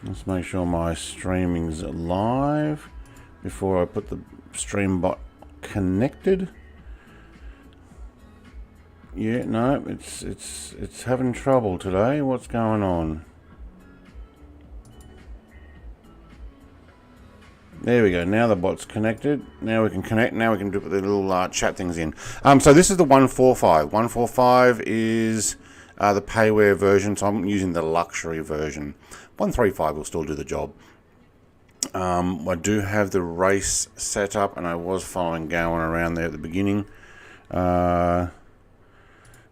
Let's make sure my streaming's live before I put the stream bot connected. Yeah, no, it's having trouble today. What's going on? There we go. Now the bot's connected. Now we can connect. Now we can put the little chat things in. So this is the 145. 145 is the payware version, so I'm using the luxury version. 135 will still do the job. I do have the race set up, and I was following Gowan around there at the beginning.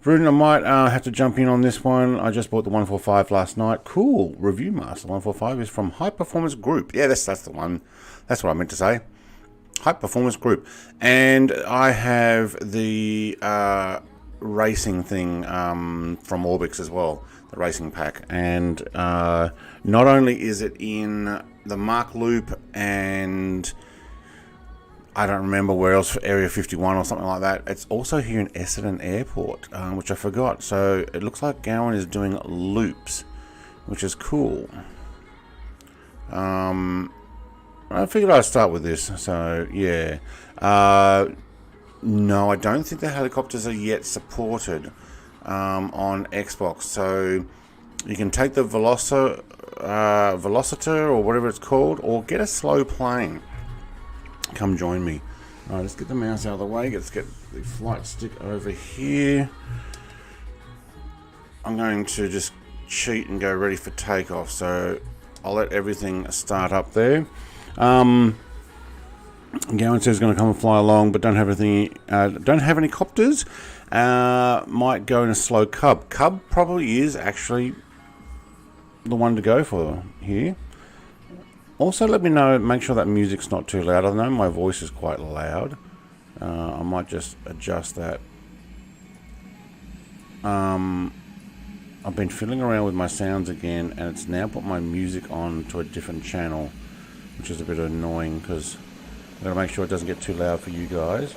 Rudin, I might have to jump in on this one. I just bought the 145 last night. Cool. Review Master 145 is from High Performance Group. Yeah, that's the one. That's what I meant to say. High Performance Group. And I have the racing thing from ORBX as well. The racing pack. And not only is it in the Mark Loop and I don't remember where else, Area 51 or something like that. It's also here in Essendon Airport, which I forgot. So it looks like Gowan is doing loops, which is cool. I figured I'd start with this. So yeah, no, I don't think the helicopters are yet supported on Xbox. So you can take the Velociter or whatever it's called, or get a slow plane. Come join me. Alright, let's get the mouse out of the way. Let's get the flight stick over here. I'm going to just cheat and go ready for takeoff. So I'll let everything start up there. Gowan says he's going to come and fly along, but don't have any copters. Might go in a slow Cub. Cub probably is actually the one to go for here. Also, let me know, make sure that music's not too loud. I know my voice is quite loud. I might just adjust that. I've been fiddling around with my sounds again, and it's now put my music on to a different channel, which is a bit annoying because I've got to make sure it doesn't get too loud for you guys.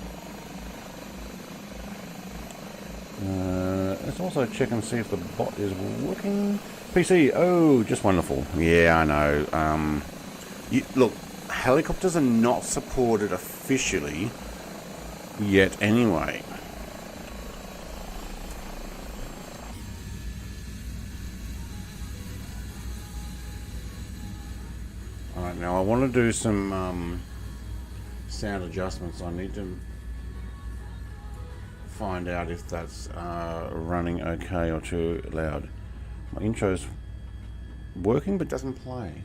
Let's also check and see if the bot is working. PC, oh, just wonderful. Yeah, I know. Look, helicopters are not supported officially yet anyway. Alright, now I want to do some sound adjustments. I need to find out if that's running okay or too loud. My intro's working but doesn't play.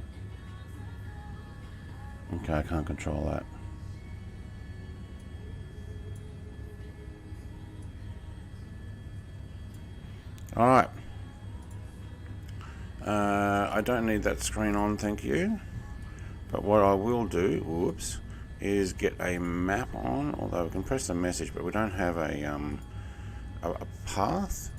Okay, I can't control that. Alright. I don't need that screen on, thank you. But what I will do, whoops, is get a map on, although we can press the message, but we don't have a path.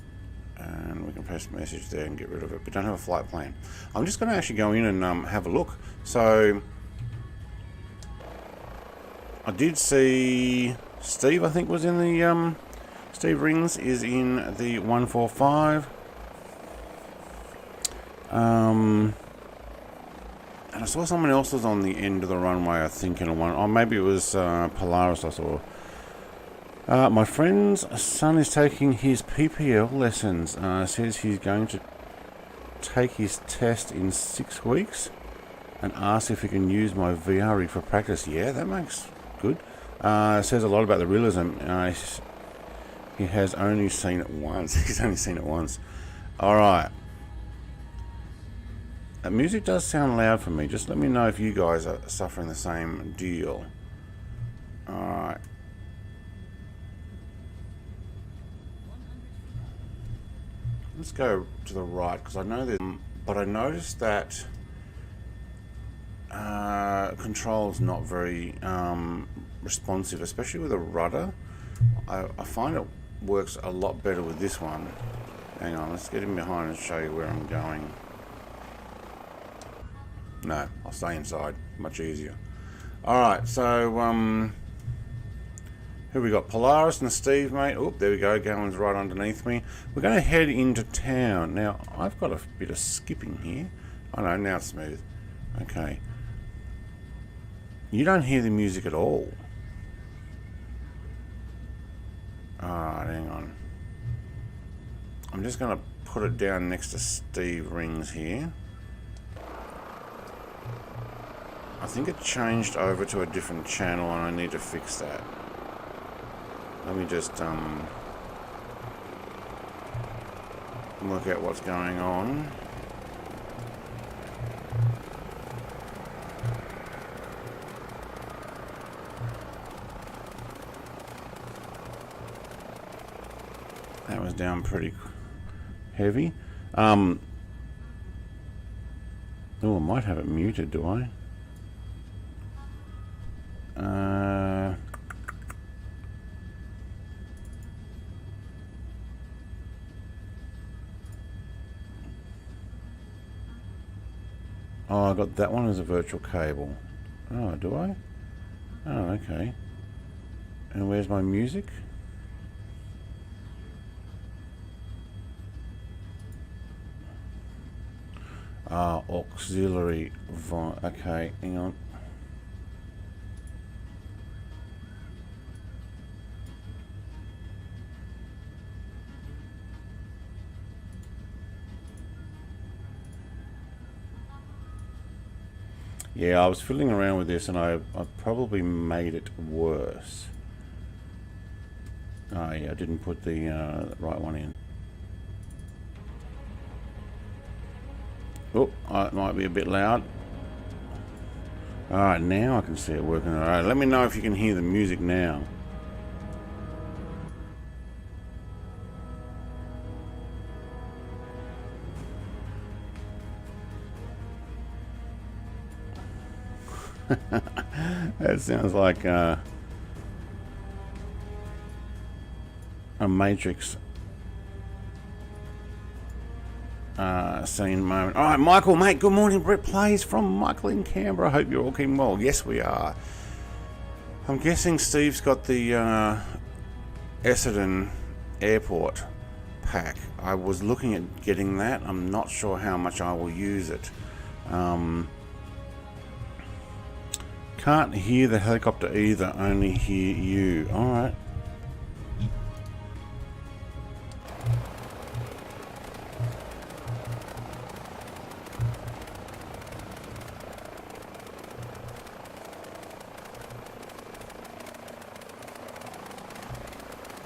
And we can press message there and get rid of it, but don't have a flight plan. I'm just going to actually go in and have a look. So I did see Steve, I think, was in the Steve Rings is in the 145. And I saw someone else was on the end of the runway, I think, in a one. Oh, maybe it was Polaris I saw. My friend's son is taking his PPL lessons. Says he's going to take his test in 6 weeks and asks if he can use my VR rig for practice. Yeah, that makes good. Says a lot about the realism. He has only seen it once. He's only seen it once. Alright. That music does sound loud for me. Just let me know if you guys are suffering the same deal. Alright. Let's go to the right, because I know there's... But I noticed that control's not very responsive, especially with a rudder. I find it works a lot better with this one. Hang on, let's get in behind and show you where I'm going. No, I'll stay inside. Much easier. Alright, so... Here we got Polaris and Steve, mate. Oh, there we go. Gowan's right underneath me. We're going to head into town. Now, I've got a bit of skipping here. Oh no, now it's smooth. Okay. You don't hear the music at all. Alright, hang on. I'm just going to put it down next to Steve Rings here. I think it changed over to a different channel and I need to fix that. Let me just look at what's going on. That was down pretty heavy. Oh, I might have it muted, do I? Oh, I got that one as a virtual cable. Oh, do I? Oh, okay. And where's my music? Auxiliary. Okay, hang on. Yeah, I was fiddling around with this and I probably made it worse. Oh yeah, I didn't put the right one in. Oh, it might be a bit loud. Alright, now I can see it working. Alright, let me know if you can hear the music now. That sounds like a Matrix scene moment. Alright, Michael, mate, good morning. Brett Plays from Michael in Canberra. I hope you're all keeping well. Yes, we are. I'm guessing Steve's got the Essendon Airport pack. I was looking at getting that. I'm not sure how much I will use it. Can't hear the helicopter either, only hear you. Alright.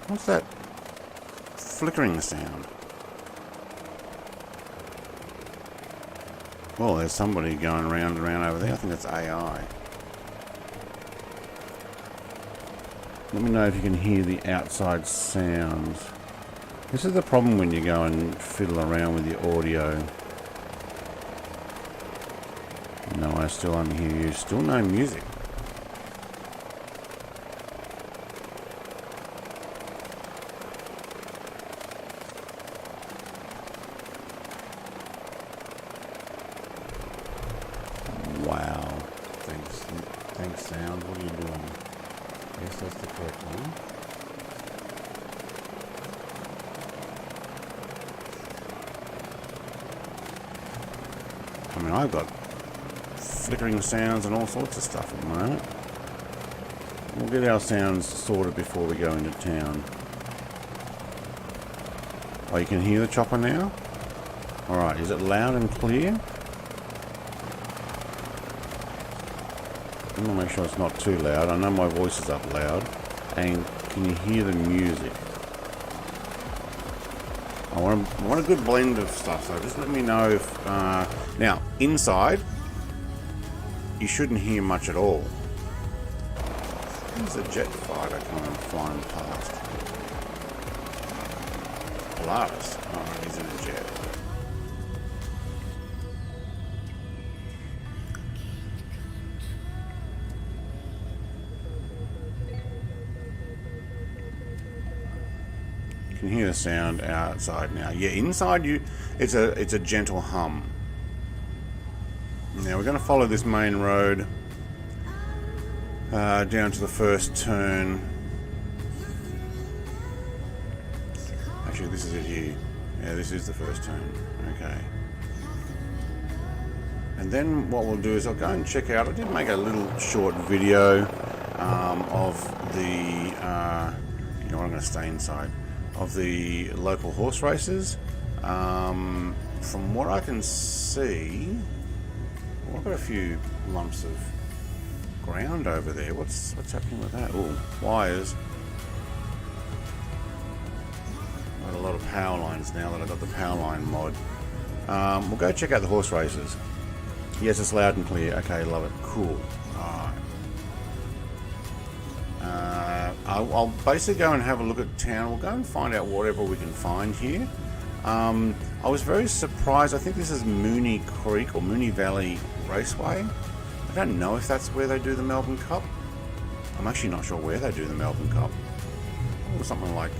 What's that flickering sound? Well, there's somebody going round and round over there. I think that's AI. Let me know if you can hear the outside sounds. This is the problem when you go and fiddle around with your audio. No, I still only hear you. Still no music. Wow. Thanks sound. What are you doing? Yes, that's the correct one. I mean, I've got flickering sounds and all sorts of stuff at the moment. We'll get our sounds sorted before we go into town. Oh, you can hear the chopper now? Alright, is it loud and clear? I'm gonna make sure it's not too loud. I know my voice is up loud. And can you hear the music? I want a good blend of stuff, so just let me know if... now, inside, you shouldn't hear much at all. There's a jet fighter coming flying past. Polaris. Oh, he's in a jet. You can hear the sound outside now. Yeah, inside it's a gentle hum. Now we're going to follow this main road down to the first turn. Actually, this is it here. Yeah, this is the first turn. Okay. And then what we'll do is I'll go and check out, I did make a little short video of the, you know what, I'm going to stay inside, of the local horse races. From what I can see, well, I've got a few lumps of ground over there. What's happening with that? Oh, wires. Got a lot of power lines now that I've got the power line mod. We'll go check out the horse races. Yes, it's loud and clear. Okay, love it. Cool. Alright. I'll basically go and have a look at town. We'll go and find out whatever we can find here. I was very surprised. I think this is Mooney Creek or Mooney Valley Raceway. I don't know if that's where they do the Melbourne Cup. I'm actually not sure where they do the Melbourne Cup. Or something like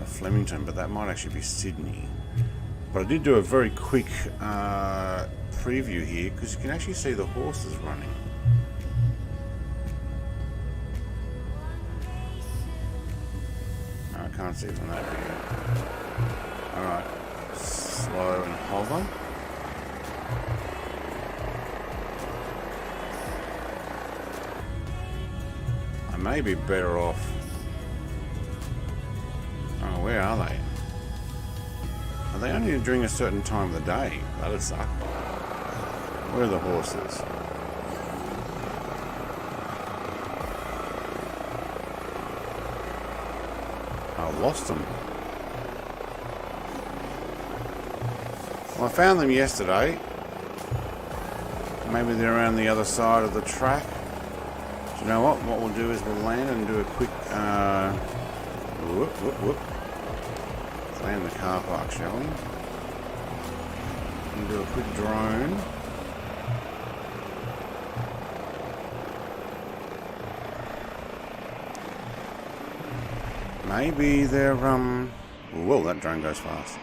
Flemington, but that might actually be Sydney. But I did do a very quick preview here because you can actually see the horses running. I can't see from that view. Alright, slow and hover. I may be better off. Oh, where are they? Are they only during a certain time of the day? That'd suck. Where are the horses? I lost them. Well, I found them yesterday. Maybe they're around the other side of the track. Do you know what? What we'll do is we'll land and do a quick Let's land the car park, shall we? And do a quick drone. Maybe they're whoa, that drone goes fast.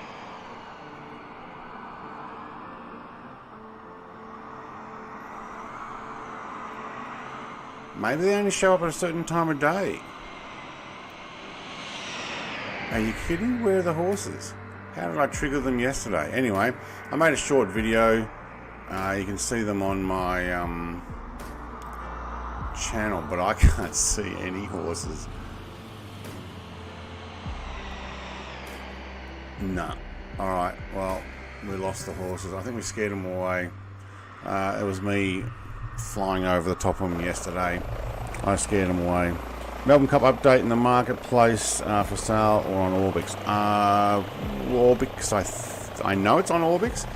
Maybe they only show up at a certain time of day. Are you kidding? Where are the horses? How did I trigger them yesterday? Anyway, I made a short video. You can see them on my channel, but I can't see any horses. No. Alright, well, we lost the horses. I think we scared them away. It was me flying over the top of them yesterday. I scared them away. Melbourne Cup update in the marketplace for sale or on ORBX. ORBX, I know it's on ORBX.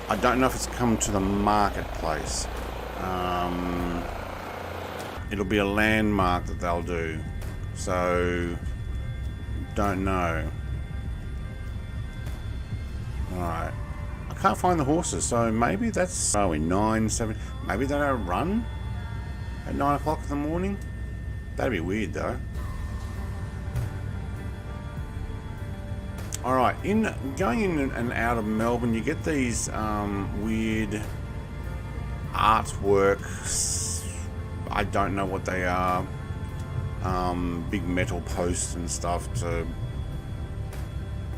I don't know if it's come to the marketplace. It'll be a landmark that they'll do. So, don't know. Alright. I can't find the horses, so maybe that's probably 9, 7. Maybe they don't run at 9 o'clock in the morning. That'd be weird though. Alright, going in and out of Melbourne, you get these weird artworks. I don't know what they are. Big metal posts and stuff to...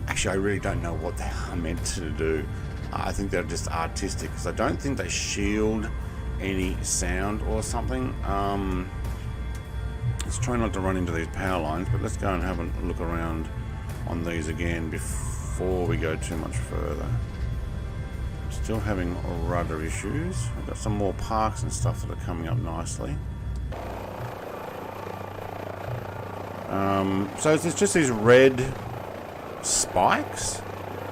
Actually, I really don't know what they are meant to do. I think they're just artistic because I don't think they shield any sound or something. Let's try not to run into these power lines, but let's go and have a look around on these again before we go too much further. Still having rudder issues. I've got some more parks and stuff that are coming up nicely. So it's just these red spikes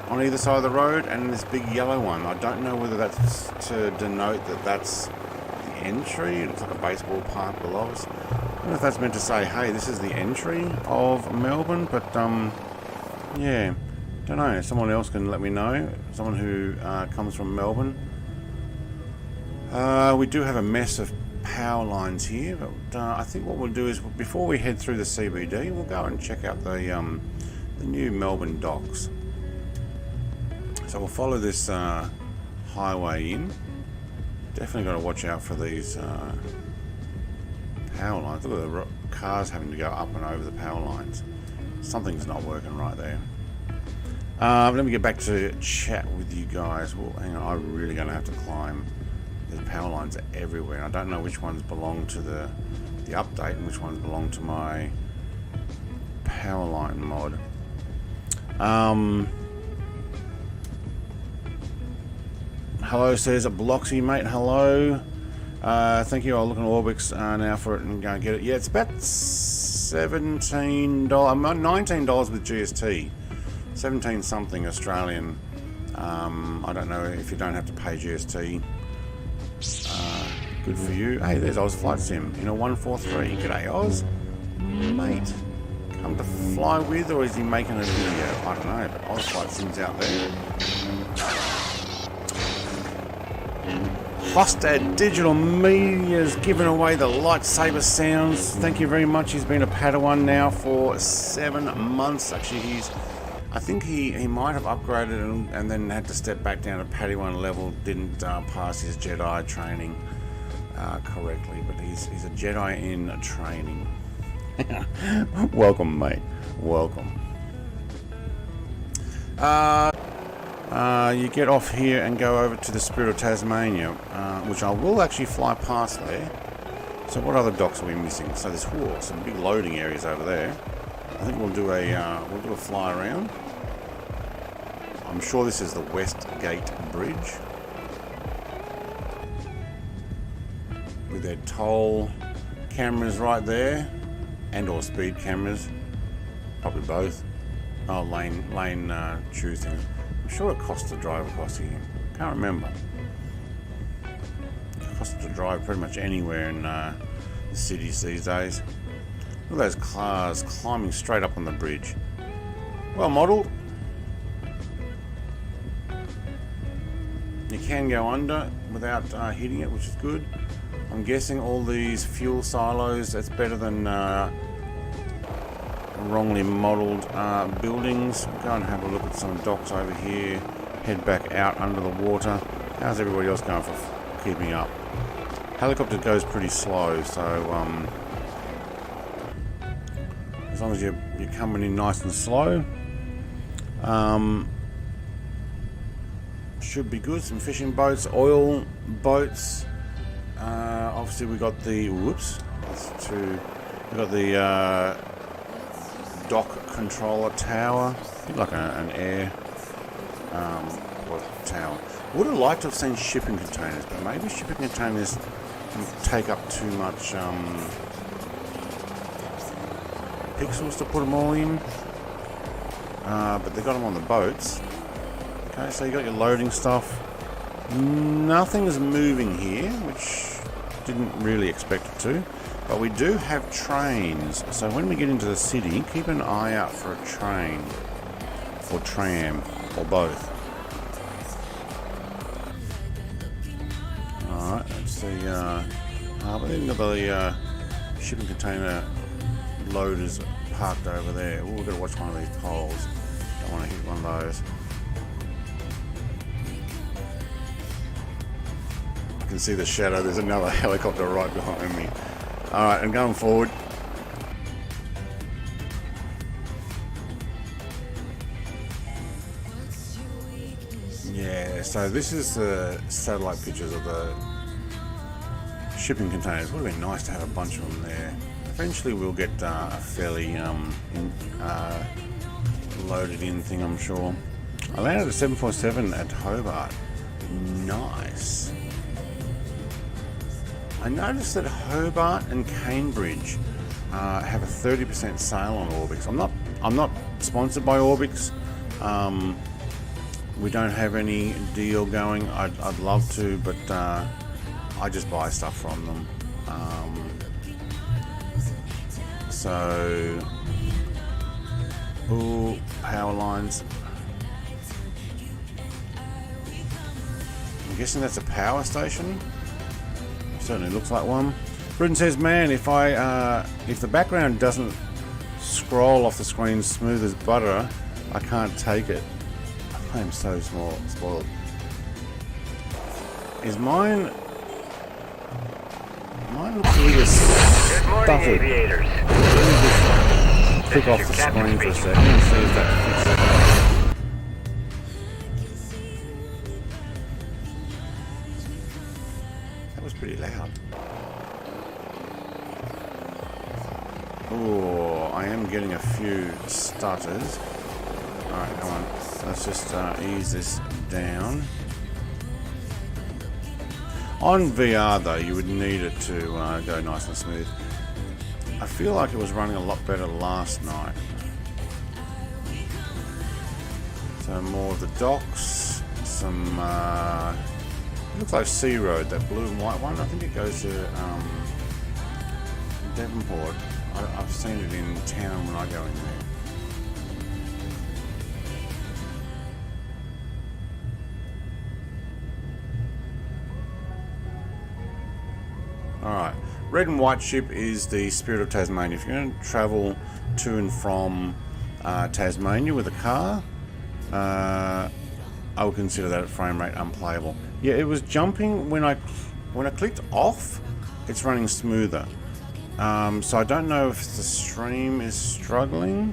on either side of the road and this big yellow one. I don't know whether that's to denote that that's the entry. It looks like a baseball park below us. I don't know if that's meant to say, hey, this is the entry of Melbourne, but yeah, don't know. Someone else can let me know. Someone who comes from Melbourne. We do have a mess of power lines here, but I think what we'll do is before we head through the CBD, we'll go and check out the new Melbourne Docks. So we'll follow this highway in. Definitely got to watch out for these power lines. Look at the cars having to go up and over the power lines. Something's not working right there. Let me get back to chat with you guys. Well, hang on, I'm really going to have to climb. There's power lines everywhere. I don't know which ones belong to the update and which ones belong to my power line mod. Hello, says Bloxy, mate. Hello. Thank you. I'll look at ORBX now for it and go and get it. Yeah, it's about $17, $19 with GST. 17 something Australian. I don't know if you don't have to pay GST. Good for you. Hey, there's Oz Flight Sim in a 143. G'day, Oz. Mate. Come to fly with, or is he making a video? I don't know, but Oz Flight Sim's out there. Hostad Digital Media's giving away the lightsaber sounds. Thank you very much. He's been a Padawan now for 7 months. Actually, I think he might have upgraded and then had to step back down to Padawan level. Didn't pass his Jedi training correctly, but he's a Jedi in training. Welcome, mate. Welcome. You get off here and go over to the Spirit of Tasmania, which I will actually fly past there. So what other docks are we missing? So there's some big loading areas over there. I think we'll do a fly around. I'm sure this is the West Gate Bridge with their toll cameras right there, and or speed cameras, probably both. Oh, lane choosing. I'm sure it costs to drive across here. Can't remember. It costs to drive pretty much anywhere in the cities these days. Look at those cars climbing straight up on the bridge. Well modelled. You can go under without hitting it, which is good. I'm guessing all these fuel silos, that's better than wrongly modelled buildings. Go and have a look at some docks over here. Head back out under the water. How's everybody else going for keeping up? Helicopter goes pretty slow, so as long as you're coming in nice and slow, should be good. Some fishing boats, oil boats. Obviously we got the we got the dock controller tower, like an air tower. Would have liked to have seen shipping containers, but maybe shipping containers take up too much pixels to put them all in. But they got them on the boats. Okay, so you got your loading stuff. Nothing's moving here, which didn't really expect it to. But we do have trains, so when we get into the city, keep an eye out for a train, or tram, or both. Alright, that's the, but then we've got the shipping container loaders parked over there. Oh, we've got to watch one of these poles. Don't want to hit one of those. You can see the shadow, there's another helicopter right behind me. Alright, and going forward. Yeah, so this is the satellite pictures of the shipping containers. Would have been nice to have a bunch of them there. Eventually we'll get a fairly loaded in thing, I'm sure. I landed a 747 at Hobart. Nice. I noticed that Hobart and Cambridge have a 30% sale on ORBX. I'm not sponsored by ORBX. We don't have any deal going. I'd love to, but I just buy stuff from them. So, ooh, power lines. I'm guessing that's a power station. Certainly looks like one. Britain says, man, if the background doesn't scroll off the screen smooth as butter, I can't take it. I am so spoiled. Is mine looks a little stuffy. Aviators. Let me just click off the screen for a second and see if that fixes it. pretty loud. Oh, I am getting a few stutters. Alright, come on. Let's just ease this down. On VR though, you would need it to go nice and smooth. I feel like it was running a lot better last night. So more of the docks, some looks like Sea Road, that blue and white one. I think it goes to Devonport. I've seen it in town when I go in there. Alright, red and white ship is the Spirit of Tasmania. If you're going to travel to and from Tasmania with a car, I would consider that frame rate unplayable. Yeah, it was jumping when I clicked off. It's running smoother. So I don't know if the stream is struggling.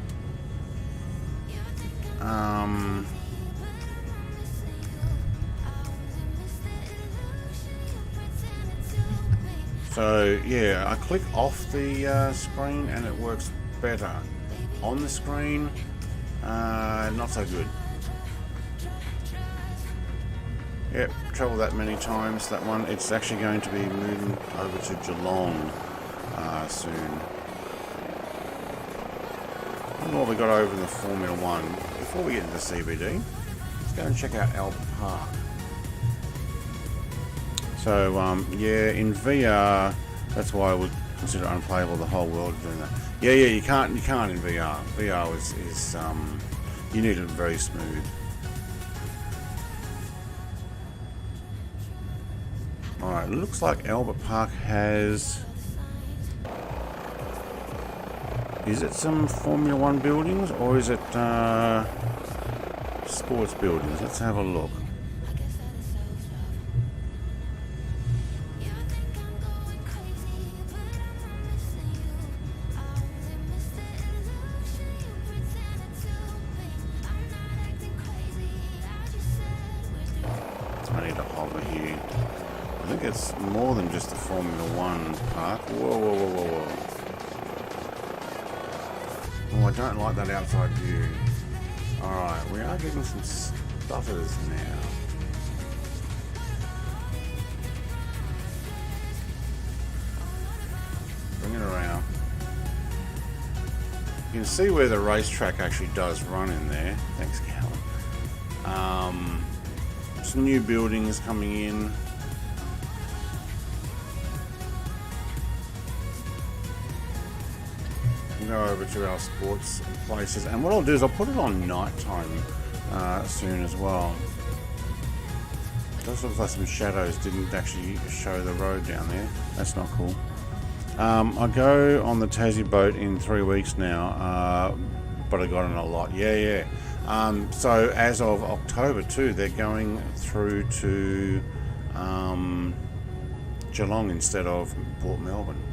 So yeah, I click off the screen and it works better. On the screen, not so good. Yep, travel that many times, that one. It's actually going to be moving over to Geelong soon. I don't know what we got over in the Formula 1. Before we get into the CBD, let's go and check out Albert Park. So yeah, in VR, that's why I would consider it unplayable. The whole world doing that. Yeah, you can't in VR. VR is you need it very smooth. All right, looks like Albert Park has. Is it some Formula 1 buildings or is it sports buildings? Let's have a look. I need to hover here. I think it's more than just the Formula 1 park. Whoa. Oh, I don't like that outside view. Alright, we are getting some stutters now. Bring it around. You can see where the racetrack actually does run in there. Thanks, Callan. Some new buildings coming in. Go over to our sports places, and what I'll do is I'll put it on nighttime soon as well. Those looks like some shadows didn't actually show the road down there. That's not cool. I go on the Tassie boat in 3 weeks now, but I got in a lot. Yeah. So as of October too, they're going through to Geelong instead of Port Melbourne.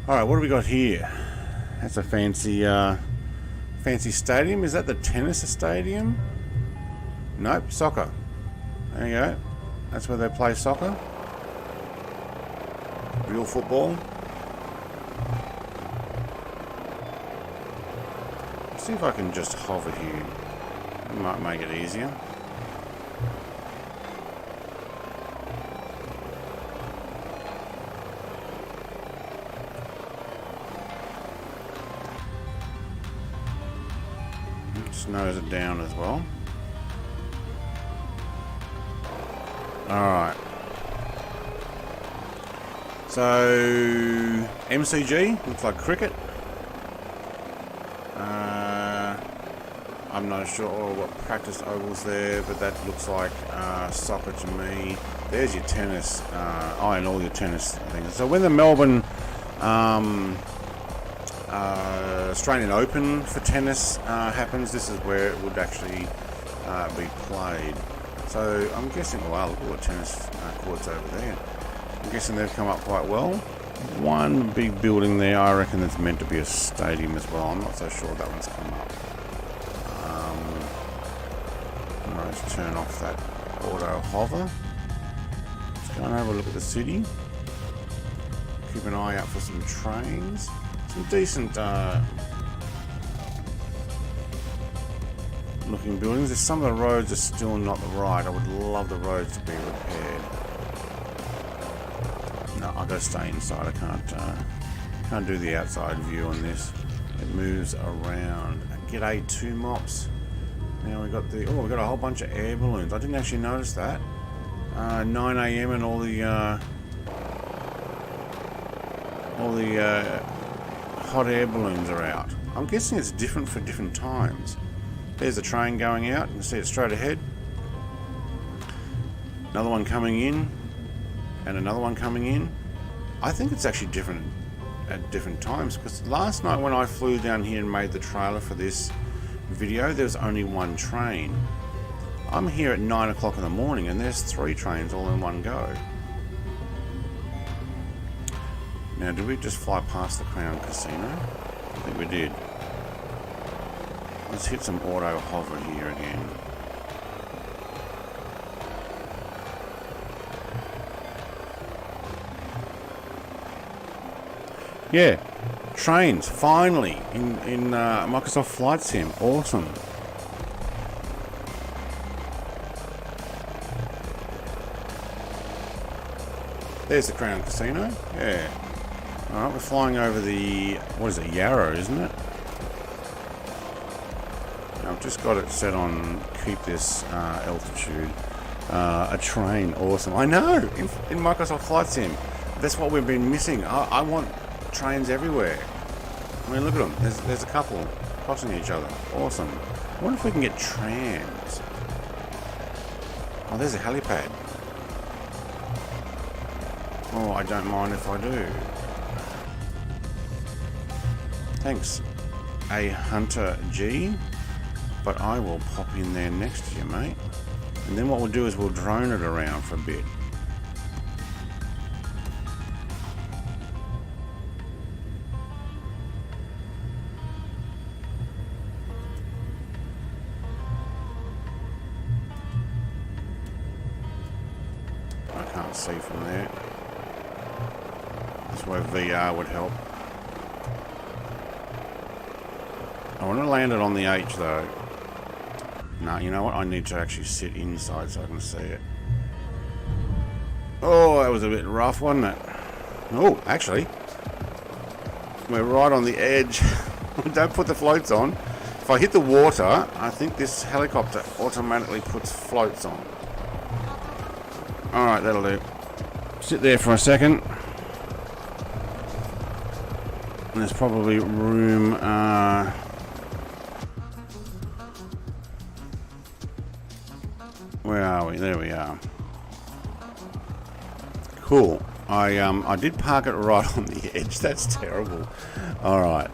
Alright, what do we got here? That's a fancy stadium. Is that the tennis stadium? Nope, soccer. There you go. That's where they play soccer. Real football. Let's see if I can just hover here. It might make it easier. Nose it down as well. Alright. So MCG looks like cricket. I'm not sure what practice ovals there, but that looks like soccer to me. There's your tennis. And all your tennis things. So when the Melbourne Australian Open for tennis happens, this is where it would actually be played. So I'm guessing, wow, look at all the tennis courts over there. I'm guessing they've come up quite well. One big building there, I reckon that's meant to be a stadium as well. I'm not so sure that one's come up. I'm going to turn off that auto hover. Let's Go and have a look at the city. Keep an eye out for some trains. Some decent looking buildings. Some of the roads are still not right. I would love the roads to be repaired. No, I've got to stay inside. I can't do the outside view on this. It moves around. G'day, 2 mops. Now we got we got a whole bunch of air balloons. I didn't actually notice that. 9 AM and all the hot air balloons are out. I'm guessing it's different for different times. There's a train going out. You can see it straight ahead. Another one coming in, and another one coming in. I think it's actually different at different times, because last night when I flew down here and made the trailer for this video, there was only one train. I'm here at 9 o'clock in the morning and there's 3 trains all in one go. Now, did we just fly past the Crown Casino? I think we did. Let's hit some auto hover here again. Yeah, trains, finally, in Microsoft Flight Sim. Awesome. There's the Crown Casino. Yeah. Alright, we're flying over the, what is it, Yarrow, isn't it? I've just got it set on keep this altitude. A train, awesome. I know, in Microsoft Flight Sim. That's what we've been missing. I want trains everywhere. I mean, look at them. There's a couple crossing each other. Awesome. I wonder if we can get trams. Oh, there's a helipad. Oh, I don't mind if I do. Thanks, A Hunter G. But I will pop in there next to you, mate. And then what we'll do is we'll drone it around for a bit. I can't see from there. That's where VR would help. I want to land it on the H though. No, you know what? I need to actually sit inside so I can see it. Oh, that was a bit rough, wasn't it? Oh, actually, we're right on the edge. Don't put the floats on. If I hit the water, I think this helicopter automatically puts floats on. Alright, that'll do. Sit there for a second. And there's probably room... Where are we? There we are. Cool. I did park it right on the edge. That's terrible. Alright.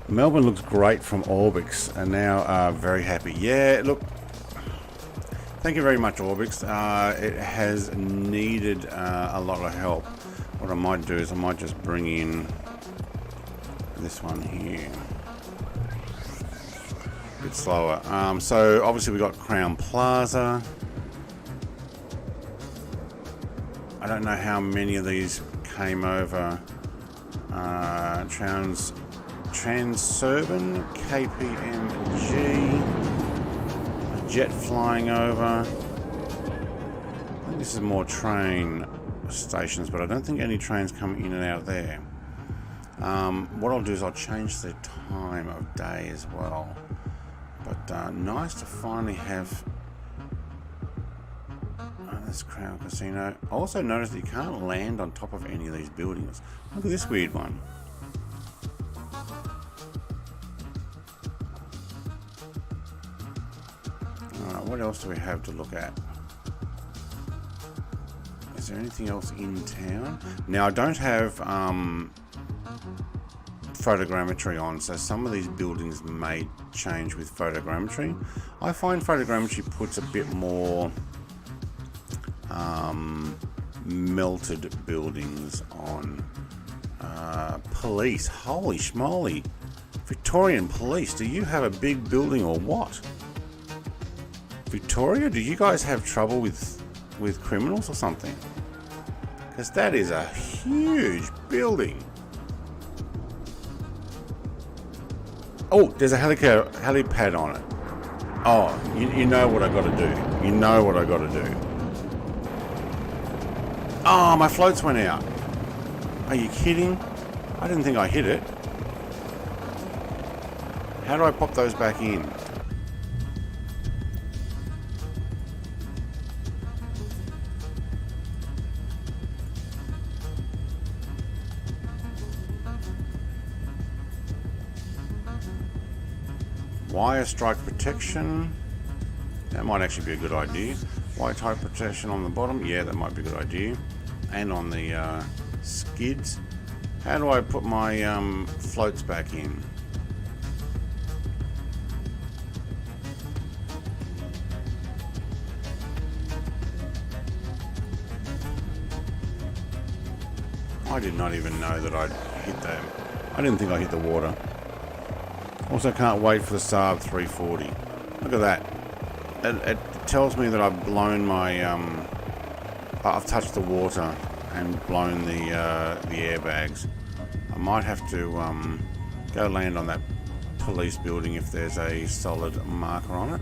Melbourne looks great from ORBX, and now very happy. Yeah, look. Thank you very much, ORBX. It has needed a lot of help. What I might do is I might just bring in this one here. A bit slower. So obviously we got Crown Plaza. I don't know how many of these came over. Transurban, KPMG, a jet flying over. I think this is more train stations, but I don't think any trains come in and out there. What I'll do is I'll change the time of day as well. But nice to finally have this Crown Casino. I also noticed that you can't land on top of any of these buildings. Look at this weird one. Alright, what else do we have to look at? Is there anything else in town? Now I don't have photogrammetry on, so some of these buildings may change with photogrammetry. I find photogrammetry puts a bit more melted buildings on. Police, holy schmoly. Victorian Police, do you have a big building or what? Victoria, do you guys have trouble with with criminals or something? Because that is a huge building. Oh, there's a helipad on it. Oh, you know what I got to do. You know what I got to do. Oh, my floats went out. Are you kidding? I didn't think I hit it. How do I pop those back in? Wire strike protection. That might actually be a good idea. Wire type protection on the bottom. Yeah, that might be a good idea. And on the skids. How do I put my floats back in? I did not even know that I'd hit that. I didn't think I hit the water. Also can't wait for the Saab 340. Look at that. It tells me that I've blown my... I've touched the water and blown the airbags. I might have to go land on that police building if there's a solid marker on it.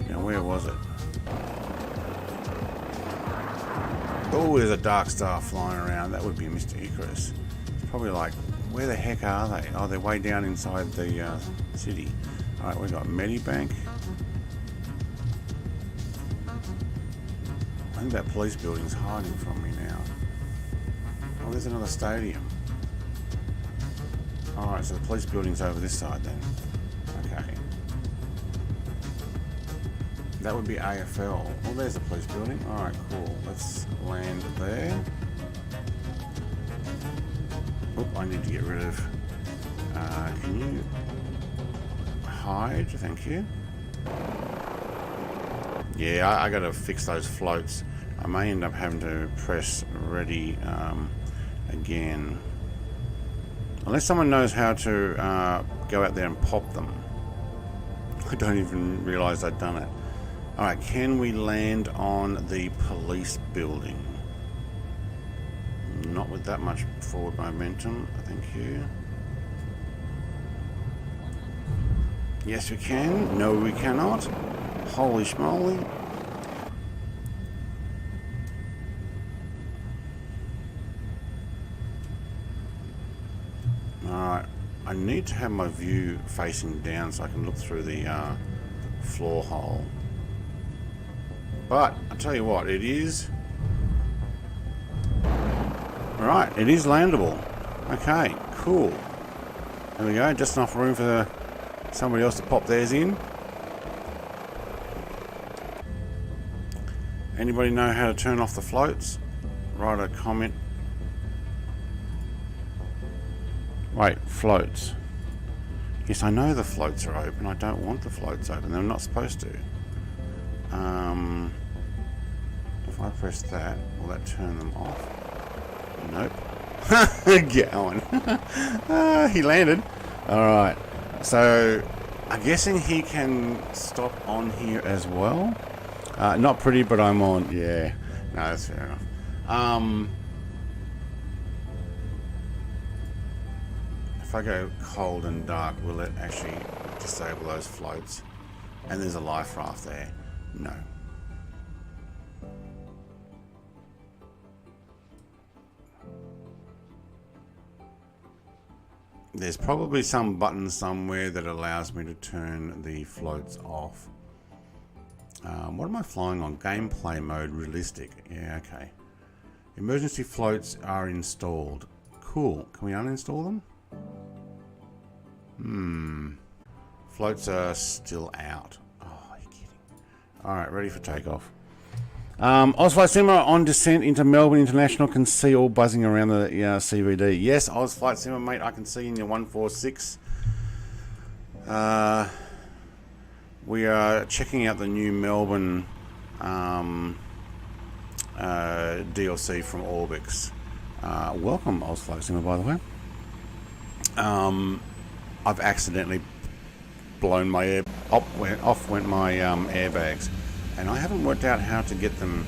Now, where was it? Oh, there's a dark star flying around. That would be Mr. Icarus. It's probably like, where the heck are they? Oh, they're way down inside the city. Alright, we've got Medibank. I think that police building's hiding from me now. Oh, there's another stadium. Alright, so the police building's over this side then. Okay. That would be AFL. Oh, there's the police building. Alright, cool. Let's land there. Oop, I need to get rid of... can you... hide? Thank you. Yeah, I gotta fix those floats. I may end up having to press ready again. Unless someone knows how to go out there and pop them. I don't even realise I'd done it. Alright, can we land on the police building? Not with that much forward momentum, thank you. Yes, we can. No, we cannot. Holy schmoly. Alright, I need to have my view facing down so I can look through the floor hole. But, I'll tell you what, it is... Right, it is landable. Okay, cool. There we go, just enough room for somebody else to pop theirs in. Anybody know how to turn off the floats? Write a comment. Wait, floats. Yes, I know the floats are open. I don't want the floats open. They're not supposed to. If I press that, will that turn them off? Nope. Get on. He landed. Alright. So, I'm guessing he can stop on here as well. Not pretty, but I'm on. Yeah. No, that's fair enough. If I go cold and dark, will it actually disable those floats? And there's a life raft there. No. There's probably some button somewhere that allows me to turn the floats off. What am I flying on? Gameplay mode, realistic. Yeah, okay. Emergency floats are installed. Cool. Can we uninstall them? Floats are still out. Oh, are you kidding? Alright, ready for takeoff. Ozflight Simmer on descent into Melbourne International, can see all buzzing around the CVD. Yes, Ozflight Simmer, mate, I can see in your 146. We are checking out the new Melbourne DLC from ORBX. Welcome, Ozflight Simmer, by the way. I've accidentally blown my air... Off went my airbags. And I haven't worked out how to get them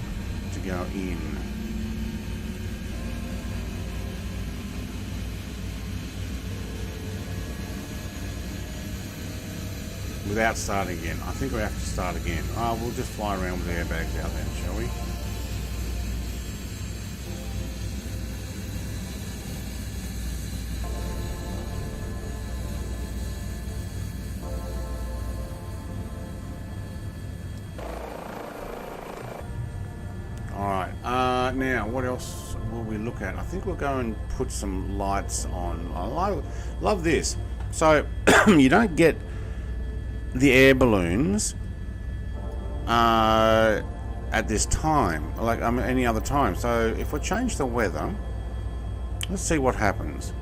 to go in. Without starting again. I think we have to start again. We'll just fly around with the airbags out then, shall we? Alright, now what else will we look at? I think we'll go and put some lights on. I love this. So, you don't get the air balloons at this time, like any other time. So if we change the weather, let's see what happens.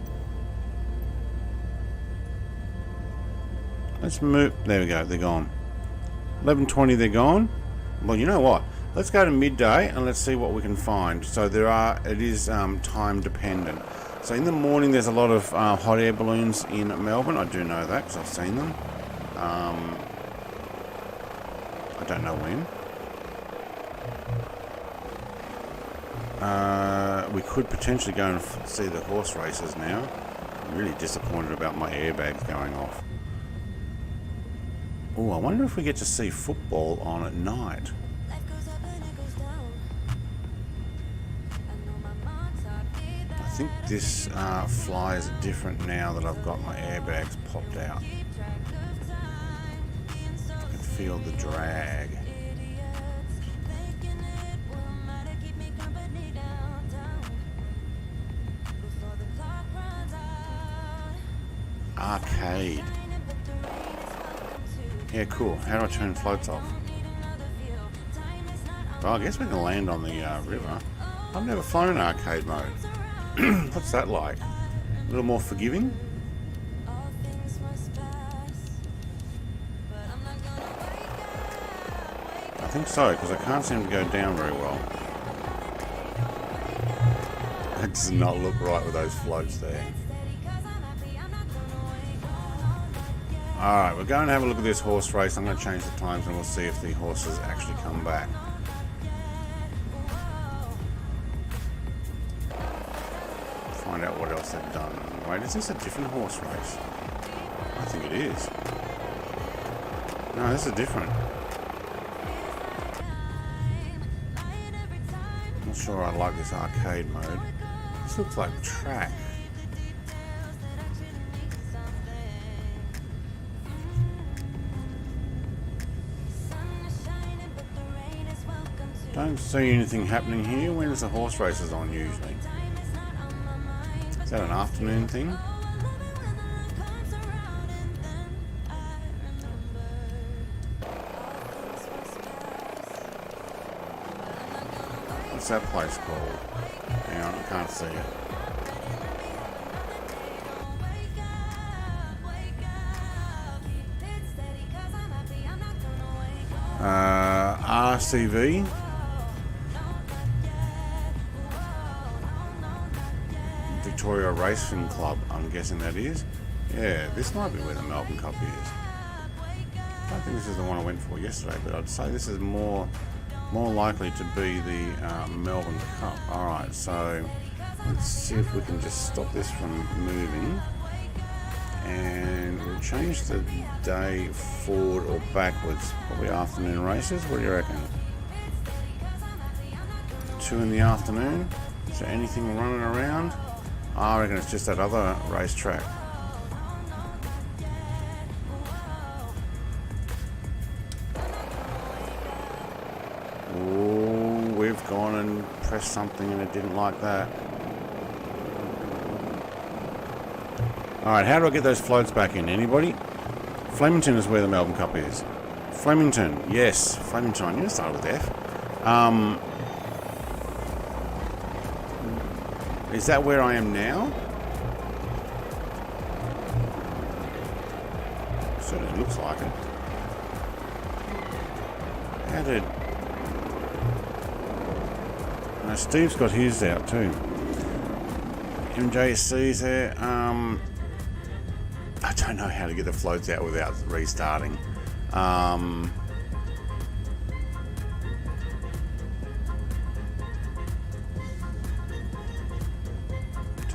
Let's move. There we go. They're gone. 11:20. They're gone. Well, you know what? Let's go to midday and let's see what we can find. So it is time dependent. So in the morning, there's a lot of hot air balloons in Melbourne. I do know that because I've seen them. I don't know when. We could potentially go and see the horse races now. I'm really disappointed about my airbags going off. Oh, I wonder if we get to see football on at night. I think this flies different now that I've got my airbags popped out. I can feel the drag. Arcade. Yeah, cool. How do I turn floats off? Well, I guess we can land on the river. I've never flown in arcade mode. What's that like? A little more forgiving? I think so, because I can't seem to go down very well. It does not look right with those floats there. Alright, we're going to have a look at this horse race. I'm going to change the times and we'll see if the horses actually come back. Find out what else they've done. Wait, is this a different horse race? I think it is. No, this is different. Not sure I like this arcade mode. This looks like track. Don't see anything happening here. When is the horse races on usually? Is that an afternoon thing? What's that place called? Hang on, I can't see it. RCV. Victoria Racing Club, I'm guessing that is. Yeah, this might be where the Melbourne Cup is. I don't think this is the one I went for yesterday, but I'd say this is more likely to be the Melbourne Cup. Alright, so let's see if we can just stop this from moving. And we'll change the day forward or backwards. Probably afternoon races, what do you reckon? 2 in the afternoon. Is there anything running around? I reckon it's just that other racetrack. Oh, we've gone and pressed something and it didn't like that. Alright, how do I get those floats back in? Anybody? Flemington is where the Melbourne Cup is. Flemington, yes. Flemington, I'm going to start with F. Is that where I am now? Certainly looks like it. How did... No, Steve's got his out too. MJC's there. I don't know how to get the floats out without restarting.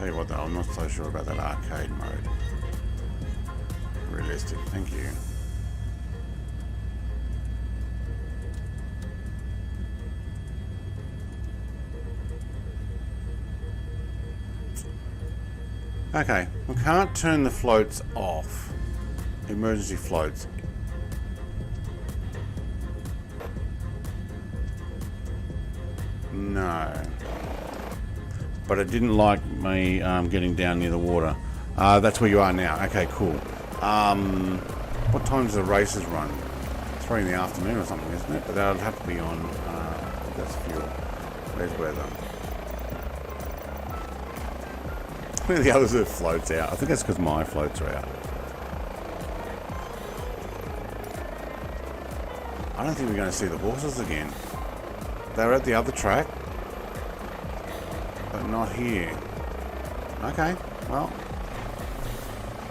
Tell you what though, I'm not so sure about that arcade mode. Realistic, thank you. Okay, we can't turn the floats off. Emergency floats. No. But it didn't like me getting down near the water. That's where you are now. Okay, cool. What time does the races run? 3 in the afternoon or something, isn't it? But that would have to be on, that's fuel. Where's weather? Where are the others that floats out? I think that's because my floats are out. I don't think we're going to see the horses again. They're at the other track, but not here. Okay, well,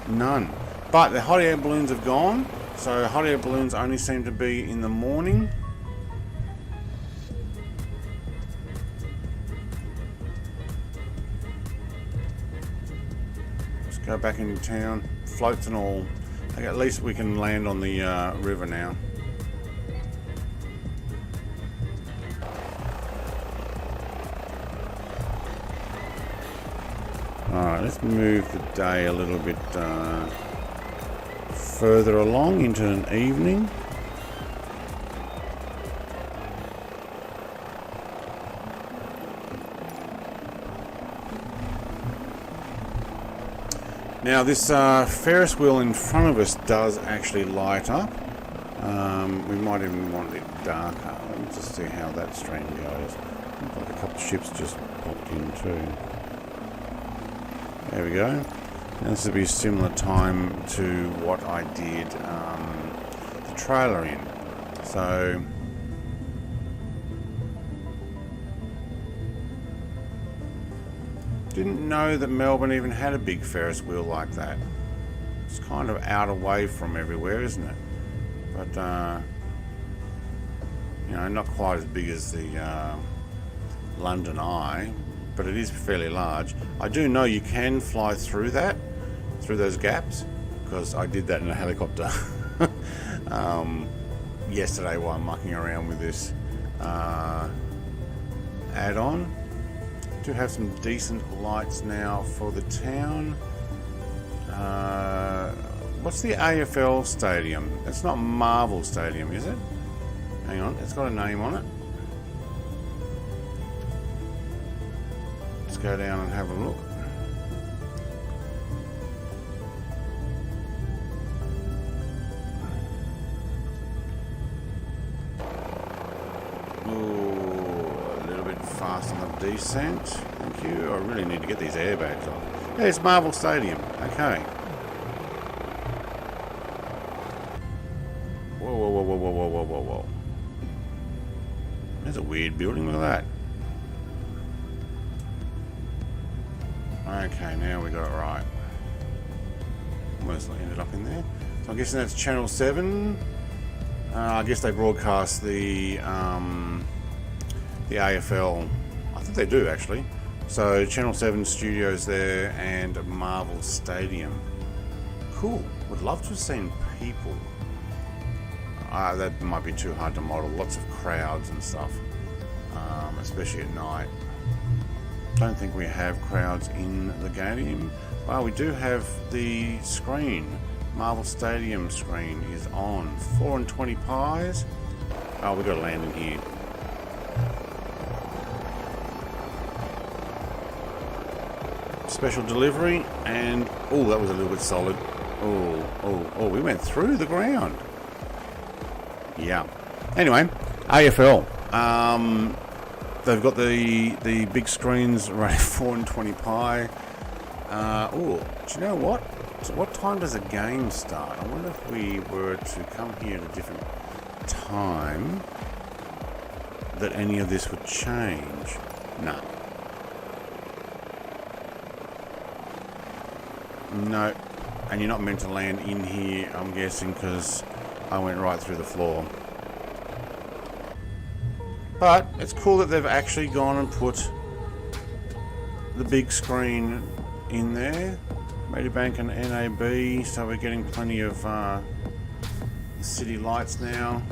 none. But the hot air balloons have gone, so hot air balloons only seem to be in the morning. Go back into town, floats and all. Okay, at least we can land on the river now. Alright, let's move the day a little bit further along into an evening. Now this Ferris wheel in front of us does actually light up. We might even want it darker. Let me just see how that stream goes. Looks like a couple of ships just popped in too. There we go. Now this will be a similar time to what I did the trailer in. So didn't know that Melbourne even had a big Ferris wheel like that. It's kind of out away from everywhere, isn't it? But you know, not quite as big as the London Eye, but it is fairly large. I do know you can fly through that, through those gaps, because I did that in a helicopter yesterday while I'm mucking around with this add-on. Do have some decent lights now for the town. What's the AFL stadium? It's not Marvel Stadium, is it? Hang on, it's got a name on it. Let's go down and have a look. Fast on the descent. Thank you. I really need to get these airbags off. Yeah, it's Marvel Stadium. Okay. Whoa, whoa, whoa, whoa, whoa, whoa, whoa, whoa, whoa. There's a weird building. Look at that. Okay, now we got it right. Almost ended up in there. So I'm guessing that's Channel 7. I guess they broadcast the AFL. I think they do actually. So Channel 7 studios there and Marvel Stadium. Cool. Would love to have seen people. That might be too hard to model. Lots of crowds and stuff, especially at night. Don't think we have crowds in the game. Well, we do have the screen. Marvel Stadium screen is on. 4 and 20 pies. Oh, we've got to land in here. Special delivery, and oh, that was a little bit solid. Oh, we went through the ground. Yeah. Anyway, AFL. They've got the big screens running 4 and 20 pi. Oh, do you know what? So what time does the game start? I wonder if we were to come here at a different time, that any of this would change. No. No, and you're not meant to land in here, I'm guessing, because I went right through the floor. But it's cool that they've actually gone and put the big screen in there, Medibank and NAB, so we're getting plenty of city lights now.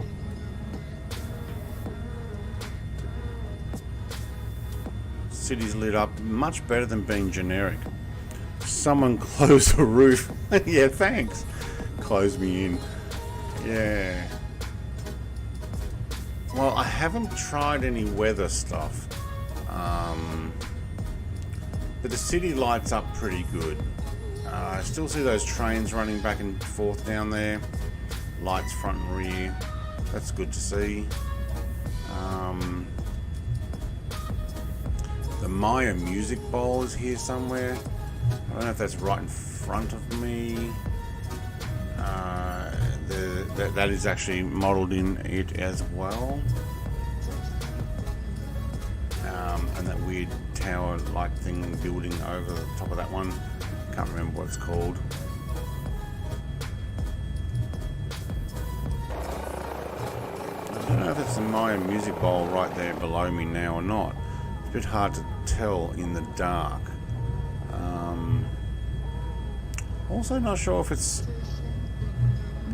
City's lit up much better than being generic. Someone close the roof. Yeah, thanks. Close me in. Yeah. Well, I haven't tried any weather stuff. But the city lights up pretty good. I still see those trains running back and forth down there. Lights front and rear. That's good to see. The Maya Music Bowl is here somewhere. I don't know if that's right in front of me. That is actually modelled in it as well. And that weird tower-like thing building over the top of that one. Can't remember what it's called. I don't know if it's the Maya Music Bowl right there below me now or not. It's a bit hard to tell in the dark. Also not sure if it's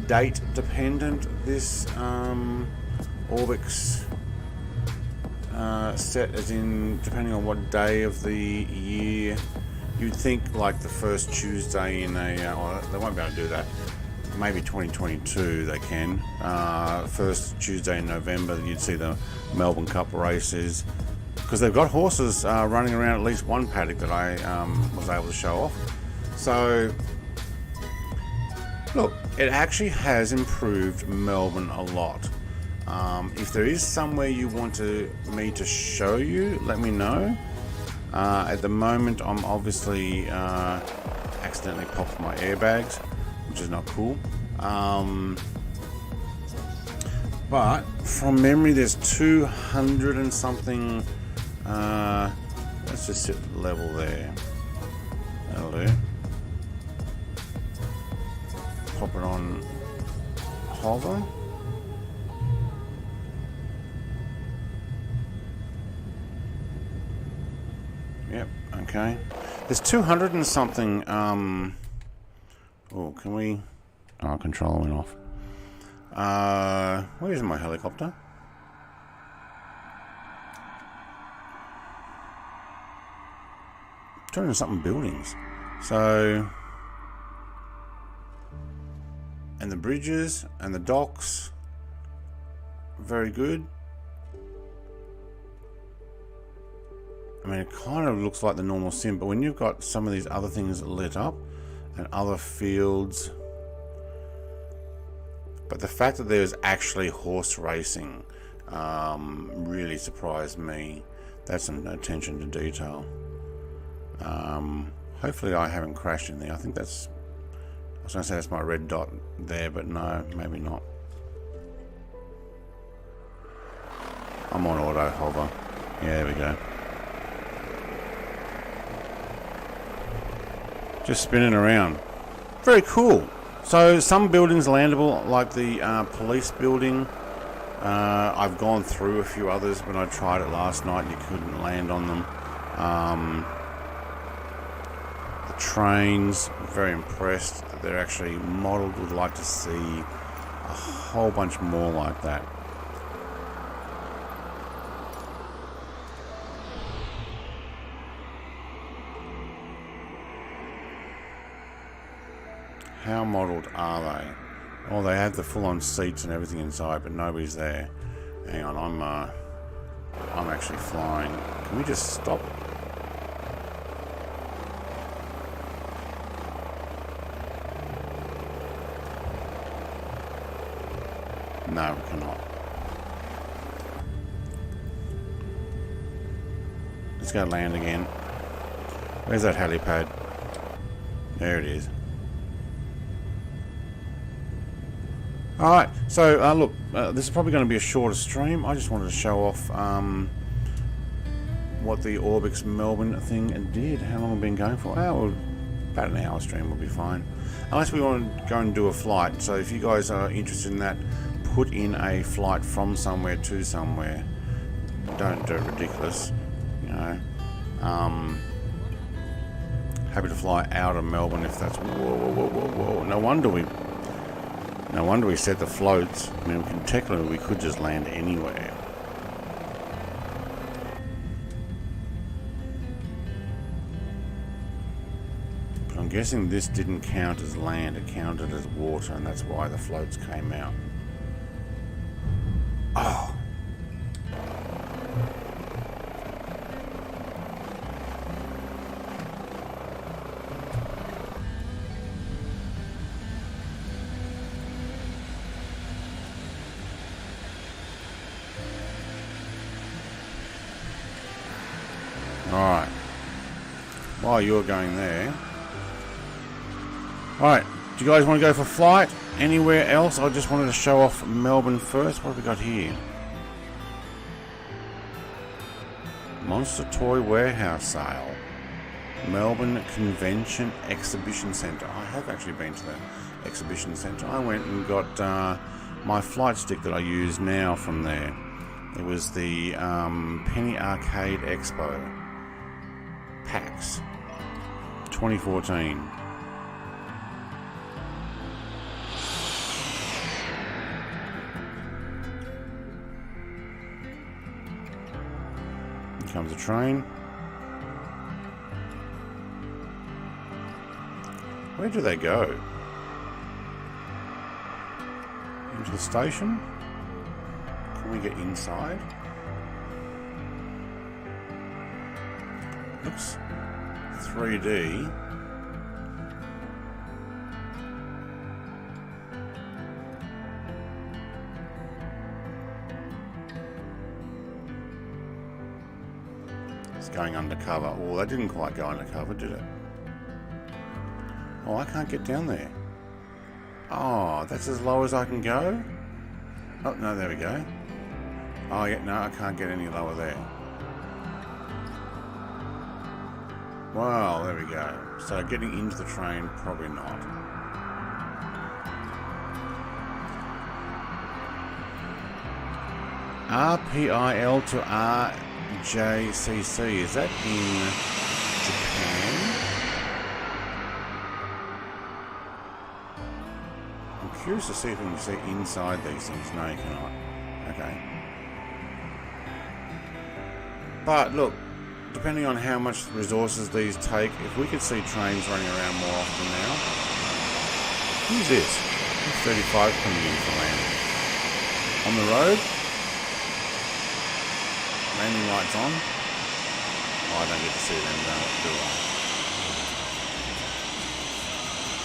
date dependent, this ORBX set, as in depending on what day of the year. You'd think like the first Tuesday in a, well, they won't be able to do that. Maybe 2022 they can. First Tuesday in November you'd see the Melbourne Cup races, because they've got horses running around at least one paddock that I was able to show off. So look, it actually has improved Melbourne a lot. If there is somewhere you want me to show you, let me know. At the moment I'm obviously accidentally popped my airbags, which is not cool. But from memory there's 200 and something. Let's just sit level there. That'll do. Pop it on hover. Yep, okay. There's 200 and something. Oh, can we? Oh, controller went off. Where's my helicopter? 200 and something buildings. So, and the bridges and the docks, very good. I mean, it kind of looks like the normal sim, but when you've got some of these other things lit up and other fields, but the fact that there's actually horse racing really surprised me. That's some attention to detail. Hopefully I haven't crashed in there. I think that's, I was going to say that's my red dot there, but no, maybe not. I'm on auto hover. Yeah, there we go. Just spinning around. Very cool. So some buildings landable, like the police building. I've gone through a few others. When I tried it last night, you couldn't land on them. The trains, very impressed that they're actually modelled. Would like to see a whole bunch more like that. How modelled are they? Oh, they have the full-on seats and everything inside, but nobody's there. Hang on, I'm actually flying. Can we just stop? No, we cannot. Let's go land again. Where's that helipad? There it is. Alright, so look, this is probably going to be a shorter stream. I just wanted to show off what the ORBX Melbourne thing did. How long have we been going for? Oh, about an hour stream will be fine. Unless we want to go and do a flight. So if you guys are interested in that, put in a flight from somewhere to somewhere. Don't do it ridiculous, you know. Happy to fly out of Melbourne if that's... Whoa. No wonder we set the floats. I mean, technically we could just land anywhere. But I'm guessing this didn't count as land, it counted as water, and that's why the floats came out. Oh. Alright, while you're going there, alright, do you guys want to go for flight anywhere else? I just wanted to show off Melbourne first. What have we got here? Monster Toy Warehouse Sale, Melbourne Convention Exhibition Centre. I have actually been to the exhibition centre. I went and got my flight stick that I use now from there. It was the Penny Arcade Expo. PAX 2014. Here comes a train. Where do they go? Into the station? Can we get inside? Looks 3D. It's going undercover. Oh, that didn't quite go undercover, did it? Oh, I can't get down there. Oh, that's as low as I can go? Oh, no, there we go. Oh, yeah, no, I can't get any lower there. Well, there we go. So getting into the train, probably not. RPIL to RJCC. Is that in Japan? I'm curious to see if we can see inside these things. No, you cannot. Okay. But look, depending on how much resources these take, if we could see trains running around more often now. Who's this? 35 coming in for landing. On the road. Landing lights on. Oh, I don't get to see them, do I?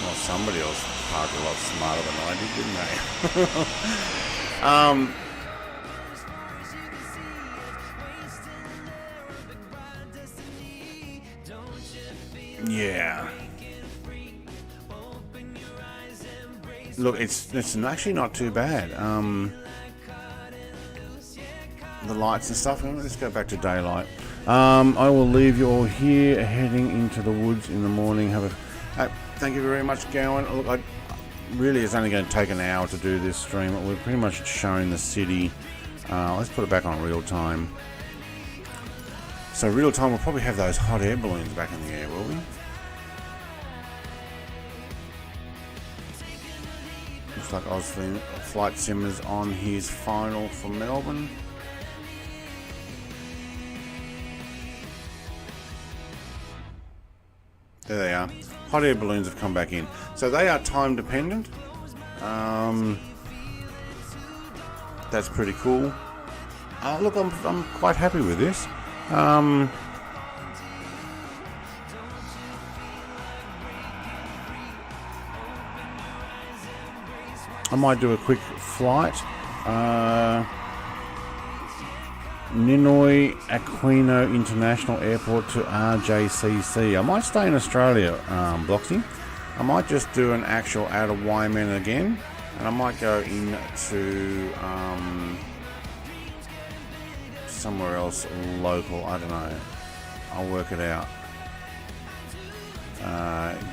Well, somebody else parked a lot smarter than I did, didn't they? Yeah. Look, it's actually not too bad. The lights and stuff. Let's go back to daylight. I will leave you all here, heading into the woods in the morning. Thank you very much, Gowan. Look, really, it's only going to take an hour to do this stream. We've pretty much shown the city. Let's put it back on real time. So real time, we'll probably have those hot air balloons back in the air, will we? Looks like Flight Sim is on his final for Melbourne. There they are. Hot air balloons have come back in. So they are time dependent. That's pretty cool. Look, I'm quite happy with this. I might do a quick flight. Ninoy Aquino International Airport to RJCC. I might stay in Australia, Bloxy. I might just do an actual out of YMEN again, and I might go into somewhere else local. I don't know. I'll work it out.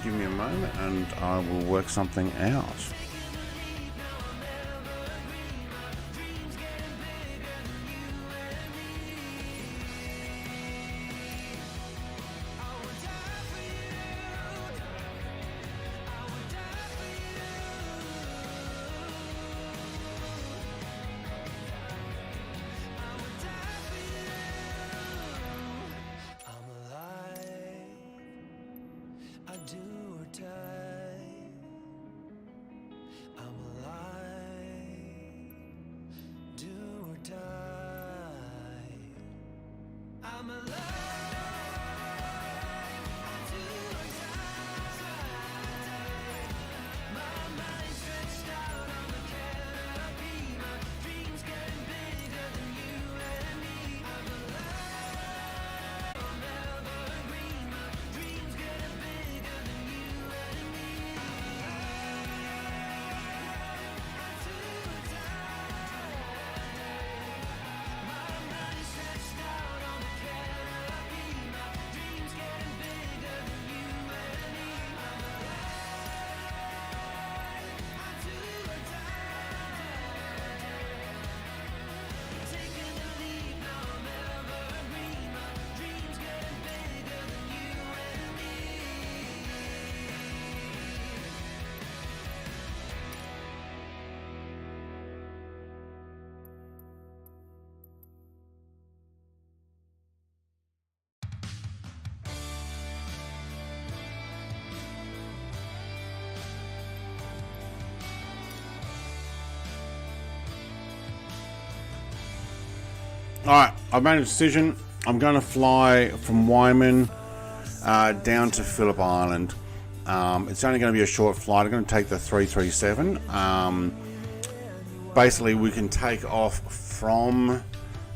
Give me a moment and I will work something out. Alright, I've made a decision. I'm going to fly from YMEN down to Phillip Island. It's only going to be a short flight. I'm going to take the 337. Basically, we can take off from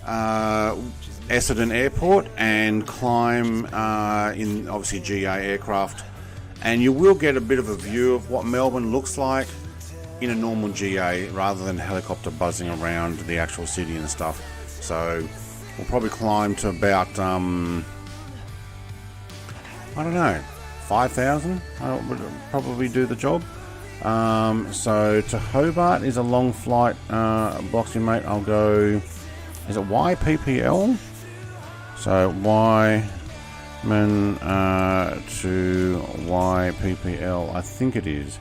Essendon Airport and climb in obviously GA aircraft. And you will get a bit of a view of what Melbourne looks like in a normal GA rather than helicopter buzzing around the actual city and stuff. So we'll probably climb to about, I don't know, 5,000 would probably do the job. So to Hobart is a long flight, boxing mate. I'll go, is it YPPL? So YMEN to YPPL, I think it is.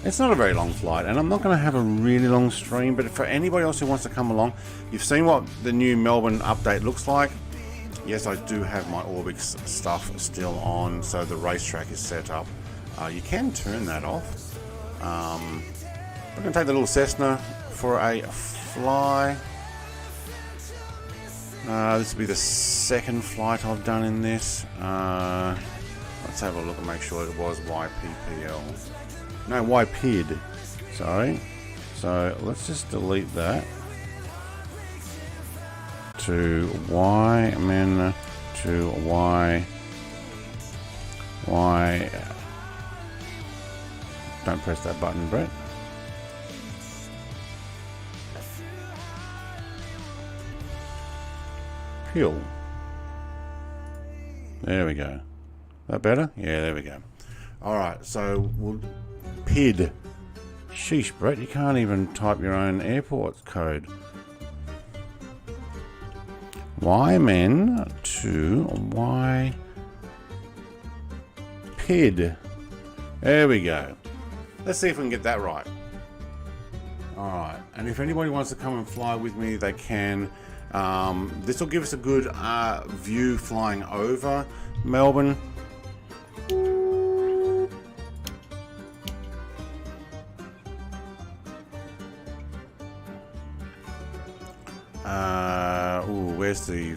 It's not a very long flight, and I'm not going to have a really long stream, but for anybody else who wants to come along, you've seen what the new Melbourne update looks like. Yes, I do have my ORBX stuff still on, so the racetrack is set up. You can turn that off. We're going to take the little Cessna for a fly. This will be the second flight I've done in this. Let's have a look and make sure it was YPPL. No, YPID. Sorry. So let's just delete that. To YMEN to Y. Don't press that button, Brett. Pill. There we go. That better? Yeah, there we go. Alright, so we'll PID. Sheesh, Brett, you can't even type your own airport code. YMEN to Y PID. There we go. Let's see if we can get that right. Alright, and if anybody wants to come and fly with me, they can. This will give us a good view flying over Melbourne. Where's the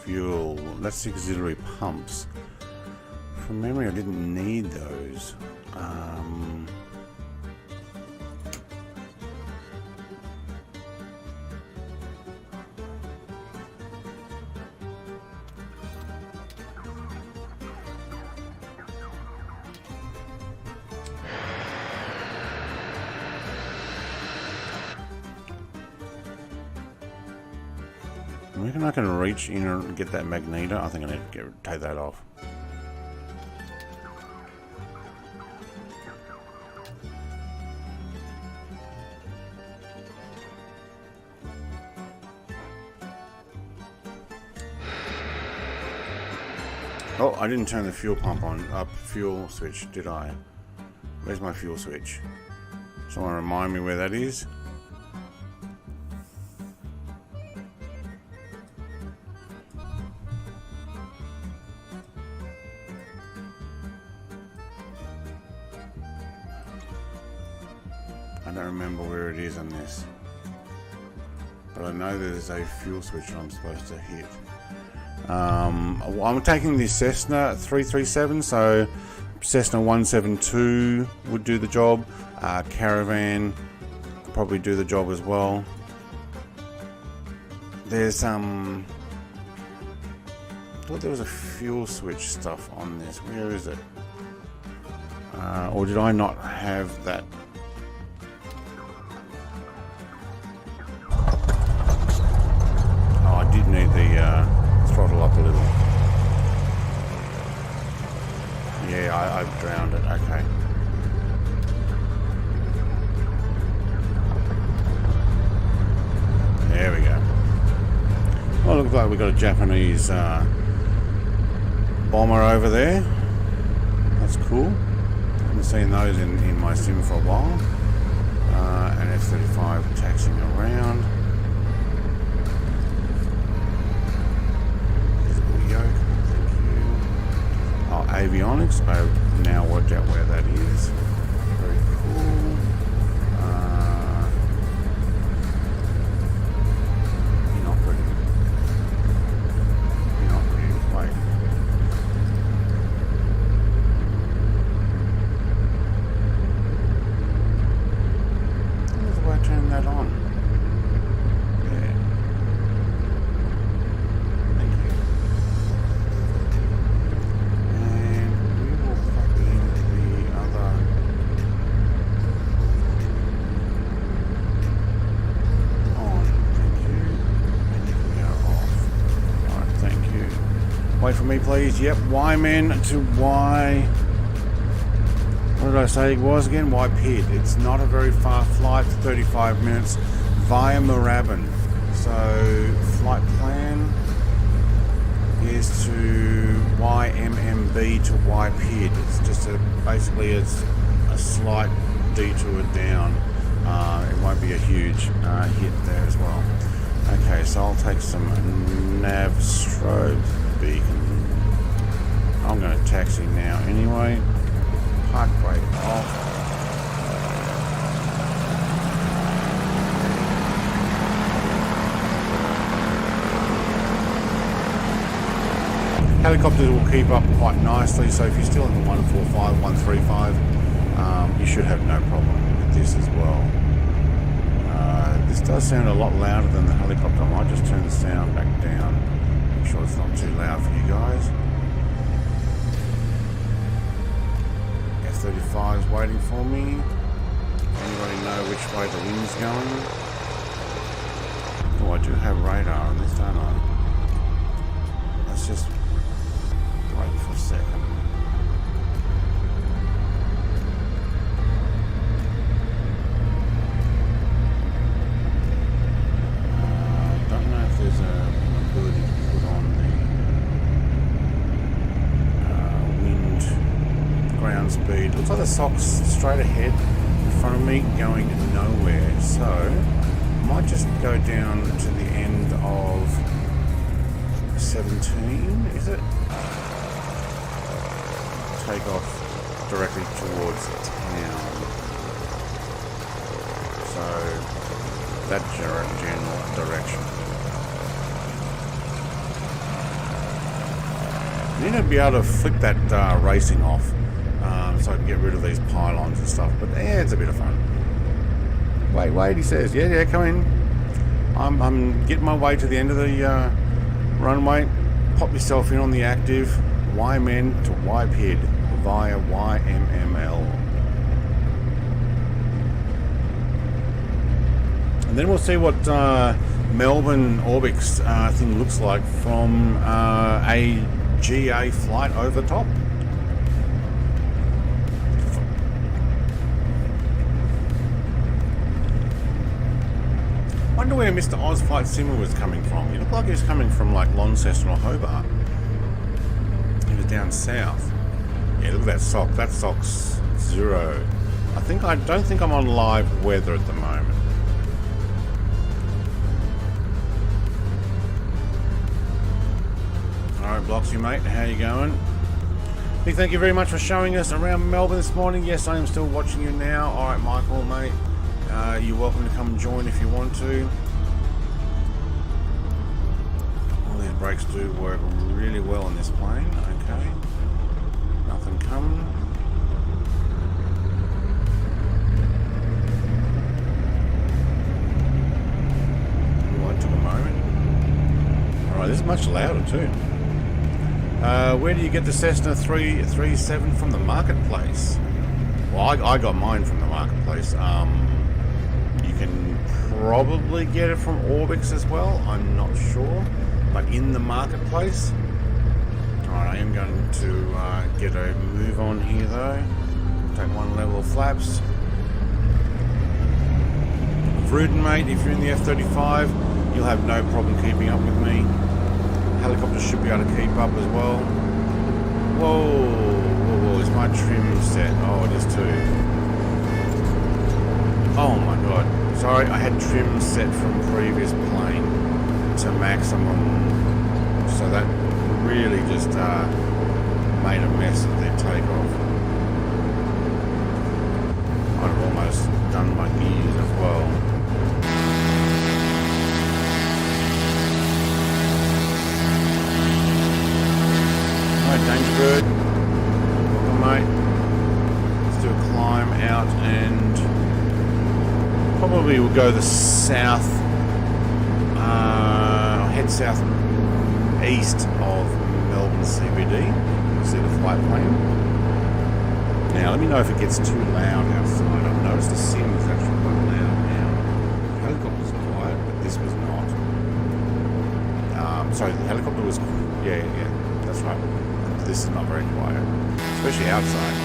fuel? That's the auxiliary pumps. From memory, I didn't need those. I reckon I can reach in and get that magneto. I think I need to take that off. Oh, I didn't turn the fuel pump on. Fuel switch, did I? Where's my fuel switch? Someone remind me where that is. I don't remember where it is on this. but I know there's a fuel switch I'm supposed to hit. I'm taking the Cessna 337, so Cessna 172 would do the job. Caravan could probably do the job as well. There's I thought there was a fuel switch stuff on this. Where is it? Or did I not have that? Oh, I did need the throttle up a little. Yeah, I've drowned it. Okay. There we go. Well, it looks like we've got a Japanese bomber over there. That's cool. Haven't seen those in my sim for a while. An F-35 taxiing around. Avionics, I've now worked out where that is. Very cool. Inoperative. Wait. Where's the way I turn that on? There. Thank you. Wait for me, please. Yep, YMEN to Y. What did I say it was again? YPID. It's not a very far flight, 35 minutes via Moorabbin. So, flight plan is to YMMB to YPID. It's just basically it's a slight detour down. It won't be a huge hit there as well. Okay, so I'll take some nav strobe beacon. I'm going to taxi now anyway. Park brake off. Helicopters will keep up quite nicely, so if you're still in the 145, 135, you should have no problem with this as well. This does sound a lot louder than the helicopter. I might just turn the sound back down. Make sure it's not too loud for you guys. F-35 is waiting for me. Anybody know which way the wind's going? Oh, I do have radar on this, don't I? Let's just wait for a second. There's an ability to put on the wind ground speed. Looks like the sock's straight ahead in front of me going nowhere, so I might just go down to the end of 17, is it? Take off directly towards town. So that general direction. You need to be able to flick that racing off so I can get rid of these pylons and stuff. But yeah, it's a bit of fun. Wait, he says. Yeah, come in. I'm getting my way to the end of the runway. Pop yourself in on the active. YMEN to YPID via YMML. And then we'll see what Melbourne ORBX thing looks like from a GA flight over the top. Wonder where Mr. Oz Flight Simmer was coming from. He looked like he was coming from like Launceston or Hobart. He was down south. Yeah, look at that sock. That sock's 0. I don't think I'm on live weather at the moment. Alright, Bloxy mate, how you going? Big thank you very much for showing us around Melbourne this morning. Yes, I am still watching you now. Alright, Michael mate, you're welcome to come and join if you want to. brakes do work really well in this plane. Okay. Nothing coming. Oh, that took a moment. Alright, this is much louder too. Where do you get the Cessna 337 from the marketplace? Well, I got mine from the marketplace. You can probably get it from ORBX as well. I'm not sure. But in the marketplace. Alright, I am going to get a move on here though. Take one level of flaps. Vruden, mate, if you're in the F-35, you'll have no problem keeping up with me. Helicopter should be able to keep up as well. Whoa, whoa, whoa, is my trim set? Oh, it is too. Oh my god. Sorry, I had trim set from previous plane to maximum. So that really just made a mess of their takeoff. I'd have almost done my gears as well. Hi, Danger Bird. Welcome, mate. Let's do a climb out and probably we'll go the south, head south east of Melbourne CBD. See the flight plane. Now, let me know if it gets too loud outside. I've noticed the sim is actually quite loud now. The helicopter was quiet, but this was not. Sorry, the helicopter was. Yeah, that's right. This is not very quiet, especially outside.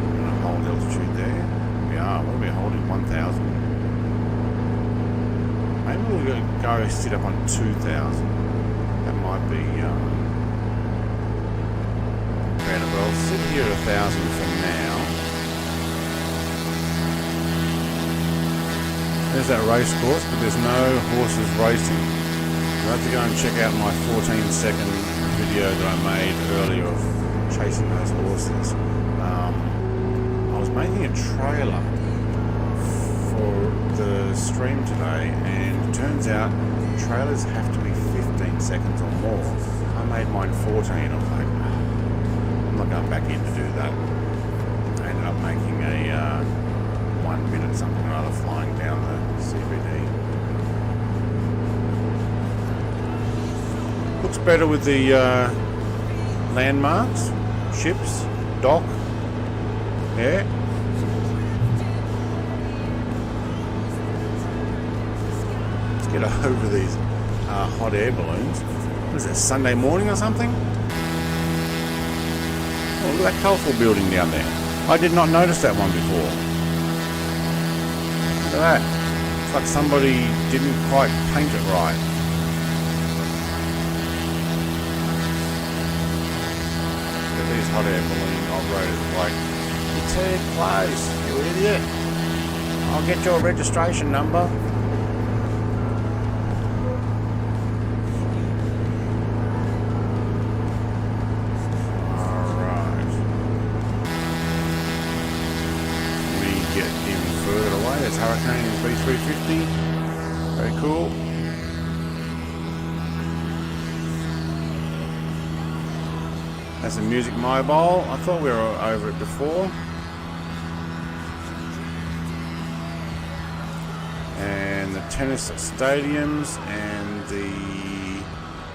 I'm gonna hold altitude there. We are. What are we holding? 1,000. Maybe we'll go sit up on 2,000. That might be better. But I'll sit here at 1,000 for now. There's that race course, but there's no horses racing. I'll have to go and check out my 14-second video that I made earlier of chasing those horses. I was making a trailer for the stream today, and it turns out trailers have to be 15 seconds or more. I made mine 14. I was like, I'm not going back in to do that. I ended up making a 1 minute something or other flying down the CBD. Looks better with the landmarks, ships, dock. Yeah. Let's get over these hot air balloons. What is that, Sunday morning or something? Oh, look at that colourful building down there. I did not notice that one before. Look at that. It's like somebody didn't quite paint it right. Look at these hot air balloon operators like, it's a close, you idiot. I'll get your registration number. Hurricane V350, very cool. That's a Music Mobile. I thought we were over it before. And the tennis stadiums and the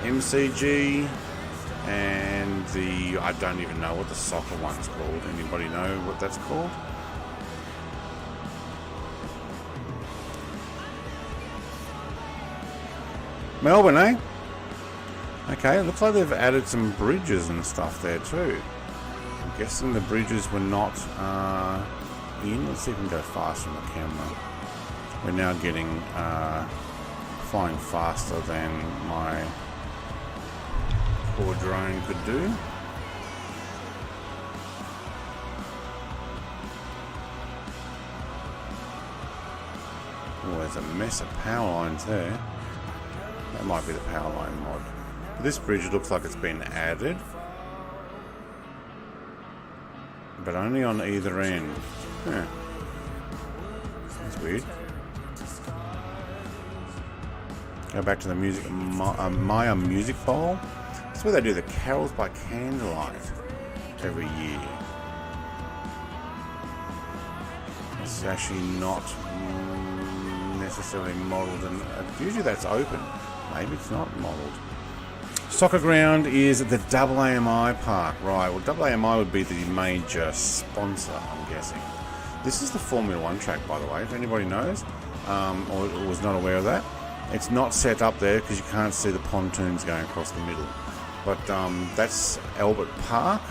MCG and the, I don't even know what the soccer one's called. Anybody know what that's called? Melbourne, eh? Okay, it looks like they've added some bridges and stuff there too. I'm guessing the bridges were not in. Let's see if we can go faster on the camera. We're now getting flying faster than my poor drone could do. Oh, there's a mess of power lines there. That might be the power line mod. This bridge looks like it's been added, but only on either end. Huh. weird. Go back to the music, Maya Music Bowl. That's where they do the carols by candlelight every year. It's actually not necessarily modelled, and usually that's open. Maybe it's not modelled. Soccer Ground is the AMI Park, right? Well, AMI would be the major sponsor, I'm guessing. This is the Formula 1 track, by the way, if anybody knows, or was not aware of that. It's not set up there because you can't see the pontoons going across the middle. But that's Albert Park.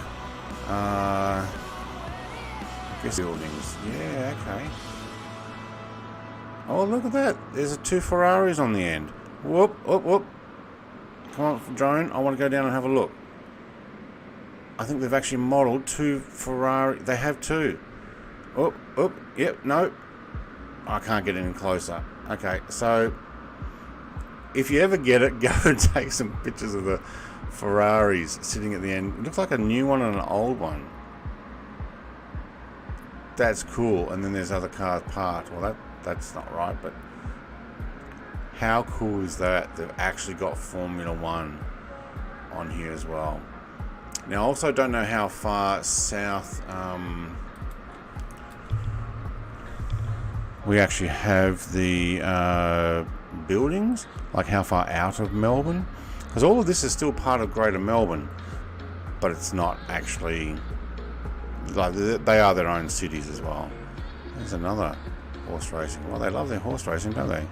I guess buildings. Yeah, okay. Oh, look at that. There's 2 Ferraris on the end. Whoop, whoop, whoop. Come on, drone. I want to go down and have a look. I think they've actually modelled 2 Ferrari. They have 2. Oh, oh, yep, no. I can't get any closer. Okay, so if you ever get it, go and take some pictures of the Ferraris sitting at the end. It looks like a new one and an old one. That's cool. And then there's other cars parked. Well, that's not right, but how cool is that? They've actually got Formula 1 on here as well. Now, I also don't know how far south we actually have the buildings, like how far out of Melbourne, because all of this is still part of Greater Melbourne, but it's not actually, like, they are their own cities as well. There's another horse racing. Well, they love their horse racing, don't they?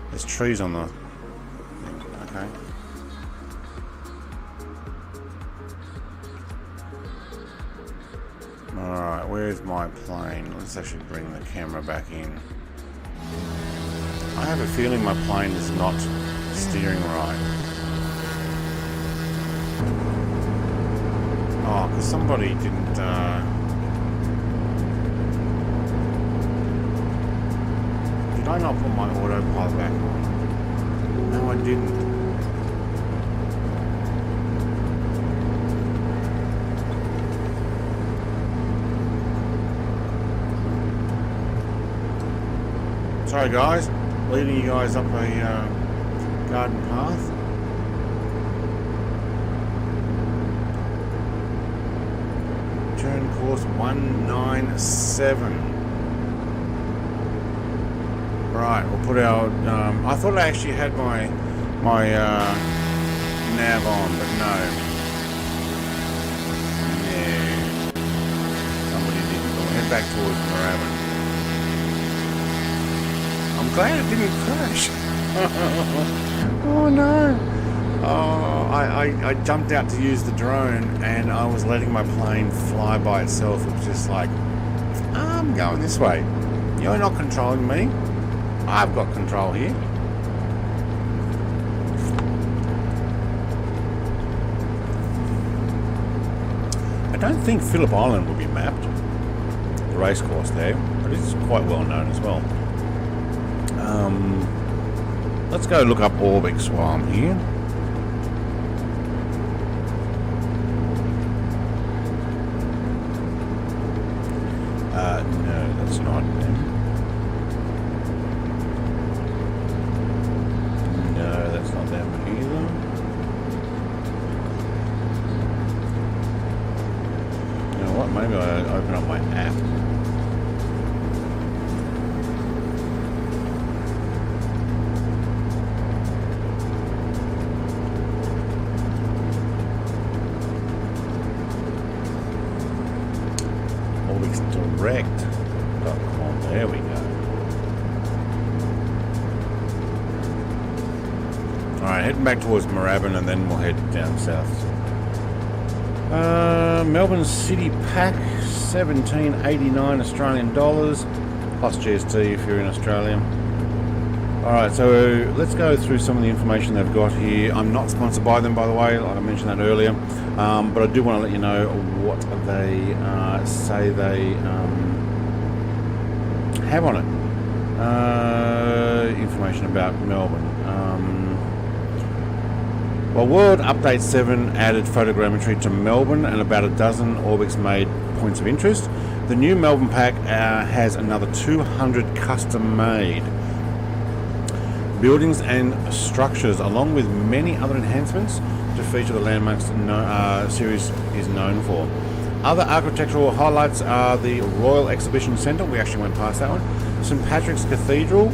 There's trees on the thing. Okay. Alright, where's my plane? Let's actually bring the camera back in. I have a feeling my plane is not steering right. Oh, because somebody didn't... Did I not put my autopilot back on? No, I didn't. Sorry guys, leading you guys up a garden path. Turn course 197. Right, we'll put our. I thought I actually had my nav on, but no. Yeah, somebody didn't. We'll head back towards Moorabbin. I'm glad it didn't crash. Oh no! Oh, I jumped out to use the drone and I was letting my plane fly by itself. It was just like, I'm going this way. You're not controlling me. I've got control here. I don't think Phillip Island will be mapped. The race course there, but it's quite well known as well. Let's go look up ORBX while I'm here. No, that's not them. No, that's not them either. You know what? Maybe I open up my app. Direct.com. There we go. Alright, heading back towards Moorabbin and then we'll head down south. Melbourne City Pack, 17.89 Australian dollars, plus GST if you're in Australia. Alright, so let's go through some of the information they've got here. I'm not sponsored by them, by the way, like I mentioned that earlier, but I do want to let you know what they say they have on it. Information about Melbourne. Well, World Update 7 added photogrammetry to Melbourne and about a dozen ORBX made points of interest. The new Melbourne Pack has another 200 custom-made buildings and structures, along with many other enhancements to feature the landmarks series is known for. Other architectural highlights are the Royal Exhibition Centre, we actually went past that one, St Patrick's Cathedral,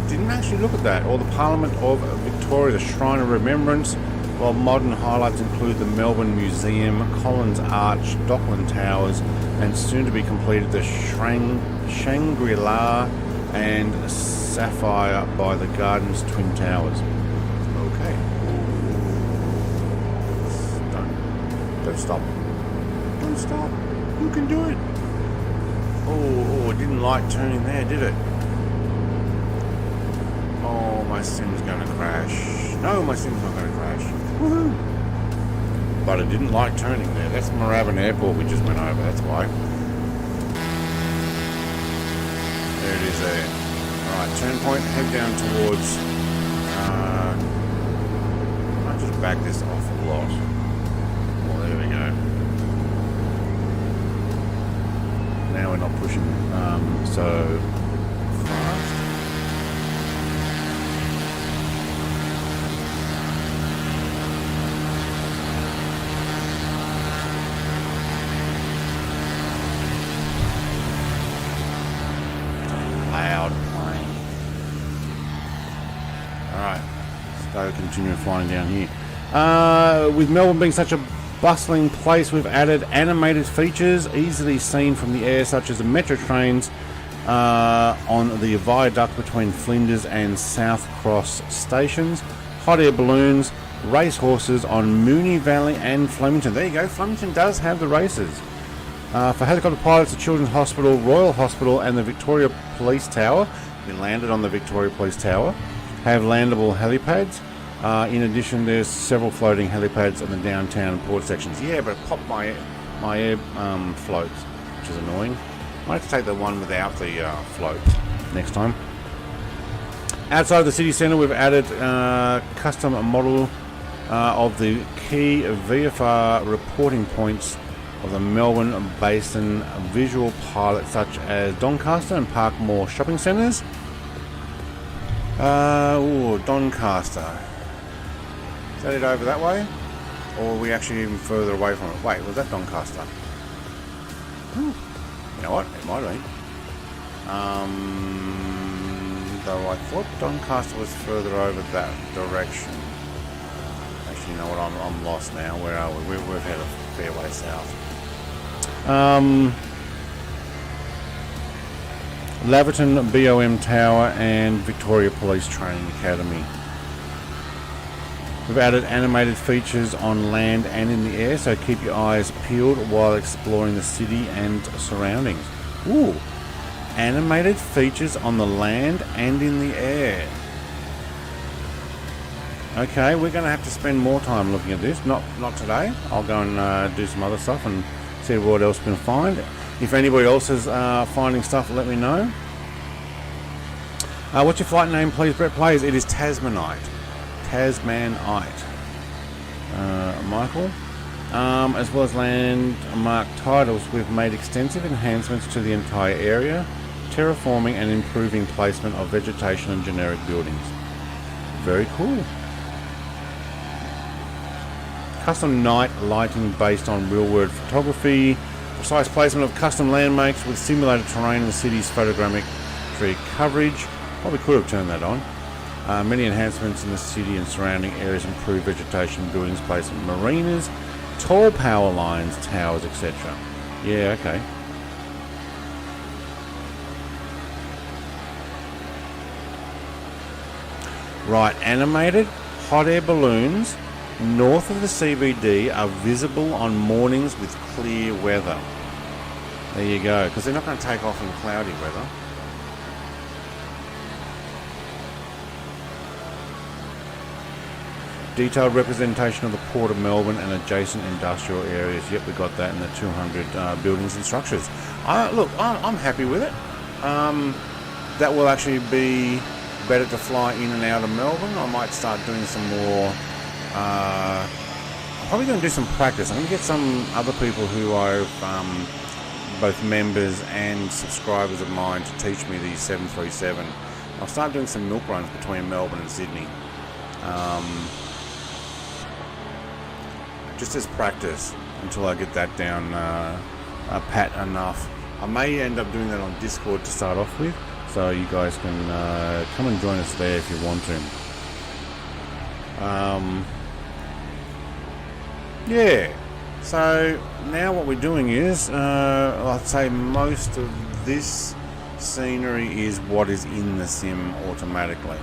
didn't actually look at that, or the Parliament of Victoria, the Shrine of Remembrance, while modern highlights include the Melbourne Museum, Collins Arch, Dockland Towers, and soon to be completed the Shangri-La and Sapphire by the Gardens Twin Towers. Okay. Don't stop. Don't stop. You can do it. Oh, it didn't like turning there, did it? Oh, my sim's going to crash. No, my sim's not going to crash. Woohoo! But it didn't like turning there. That's Moorabbin Airport we just went over, that's why. There it is there. Alright, turn point, head down towards... I'll just back this off a lot. Well, there we go. Now we're not pushing so fast. Loud plane. Alright, so continue flying down here. With Melbourne being such a bustling place, we've added animated features easily seen from the air, such as the metro trains on the viaduct between Flinders and South Cross stations, hot air balloons, race horses on Moonee Valley and Flemington. There you go, Flemington does have the races. For helicopter pilots, the Children's Hospital, Royal Hospital and the Victoria Police Tower, we landed on the Victoria Police Tower, have landable helipads. In addition, there's several floating helipads in the downtown and port sections. Yeah, but it popped my air floats, which is annoying. I might have to take the one without the floats next time. Outside the city centre, we've added custom model of the key VFR reporting points of the Melbourne Basin visual pilot, such as Doncaster and Parkmore shopping centres. Doncaster. Is that it over that way? Or are we actually even further away from it? Wait, was that Doncaster? You know what? It might be. Though I thought Doncaster was further over that direction. Actually, you know what? I'm lost now. Where are we? We've had a fair way south. Laverton BOM Tower and Victoria Police Training Academy. We've added animated features on land and in the air, so keep your eyes peeled while exploring the city and surroundings. Ooh, animated features on the land and in the air. Okay, we're going to have to spend more time looking at this. Not today. I'll go and do some other stuff and see what else we can find. If anybody else is finding stuff, let me know. What's your flight name, please, Brett Plays? It is Tasmanite. Michael. As well as landmark titles, we've made extensive enhancements to the entire area, terraforming and improving placement of vegetation and generic buildings. Very cool. Custom night lighting based on real-world photography, precise placement of custom landmarks with simulated terrain in the city's photogrammetry coverage. Probably could have turned that on. Many enhancements in the city and surrounding areas, improved vegetation, buildings, placement, marinas, tall power lines, towers, etc. Yeah, okay. Right, animated hot air balloons north of the CBD are visible on mornings with clear weather. There you go, because they're not going to take off in cloudy weather. Detailed representation of the Port of Melbourne and adjacent industrial areas. Yep, we got that in the 200 buildings and structures. Look, I'm happy with it. That will actually be better to fly in and out of Melbourne. I might start doing some more. I'm probably going to do some practice. I'm going to get some other people who I've both members and subscribers of mine to teach me the 737. I'll start doing some milk runs between Melbourne and Sydney. Just as practice until I get that down pat enough. I may end up doing that on Discord to start off with, so you guys can come and join us there if you want to. Yeah, so now what we're doing is, I'd say most of this scenery is what is in the sim automatically.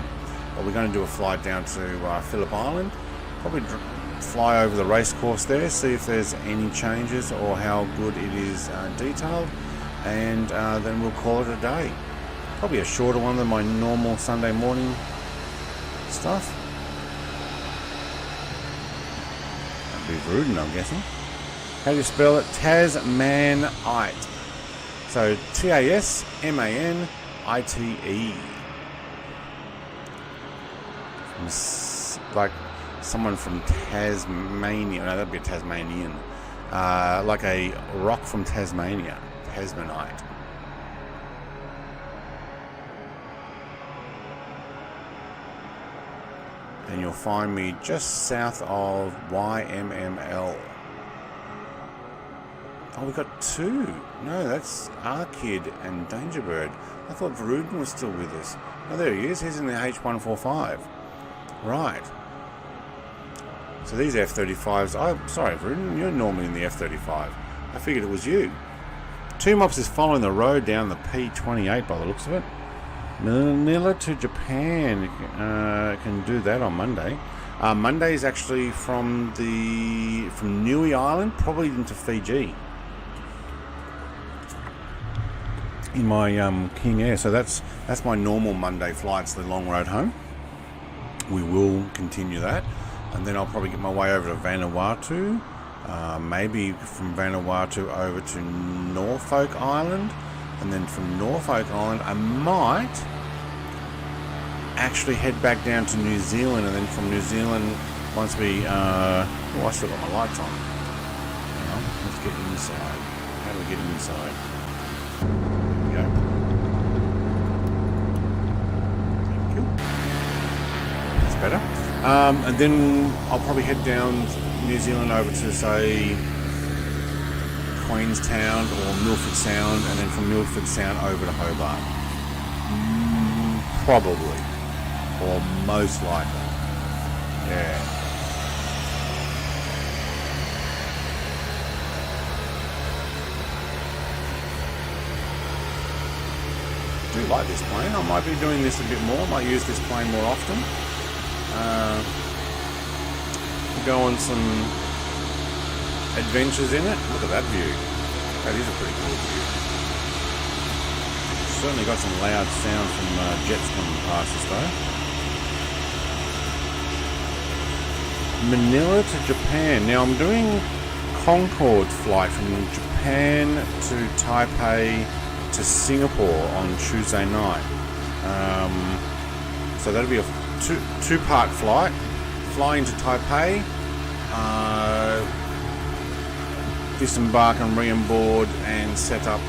But we're going to do a flight down to Phillip Island, probably fly over the race course there, see if there's any changes or how good it is detailed, and then we'll call it a day. Probably a shorter one than my normal Sunday morning stuff. Rudin, I'm guessing. How do you spell it? Tasmanite. So Tasmanite. Like someone from Tasmania. No, that'd be a Tasmanian. Like a rock from Tasmania. Tasmanite. And you'll find me just south of YMML. Oh, we got two. No, that's R-Kid and Dangerbird. I thought Varuden was still with us. Oh, there he is. He's in the H145. Right. So these F-35s... Oh, sorry, Varuden. You're normally in the F-35. I figured it was you. Two Mops is following the road down the P28 by the looks of it. Manila to Japan, can do that on Monday. Monday is actually from Niue Island, probably into Fiji. In my King Air, so that's my normal Monday flights, the long road home. We will continue that, and then I'll probably get my way over to Vanuatu, maybe from Vanuatu over to Norfolk Island. And then from Norfolk Island, I might actually head back down to New Zealand. And then from New Zealand, once we... oh, I still got my lights on. Hang on, let's get inside. How do we get inside? There we go. Thank you. That's better. And then I'll probably head down New Zealand over to, say... Queenstown or Milford Sound, and then from Milford Sound over to Hobart. Probably, or most likely. Yeah. I do like this plane. I might be doing this a bit more. I might use this plane more often. Go on some adventures in it. Look at that view. That is a pretty cool view. Certainly got some loud sound from jets coming past us though. Manila to Japan. Now I'm doing Concorde's flight from Japan to Taipei to Singapore on Tuesday night. So that'll be a two-part flight. Fly into Taipei, disembark and re-onboard and set up,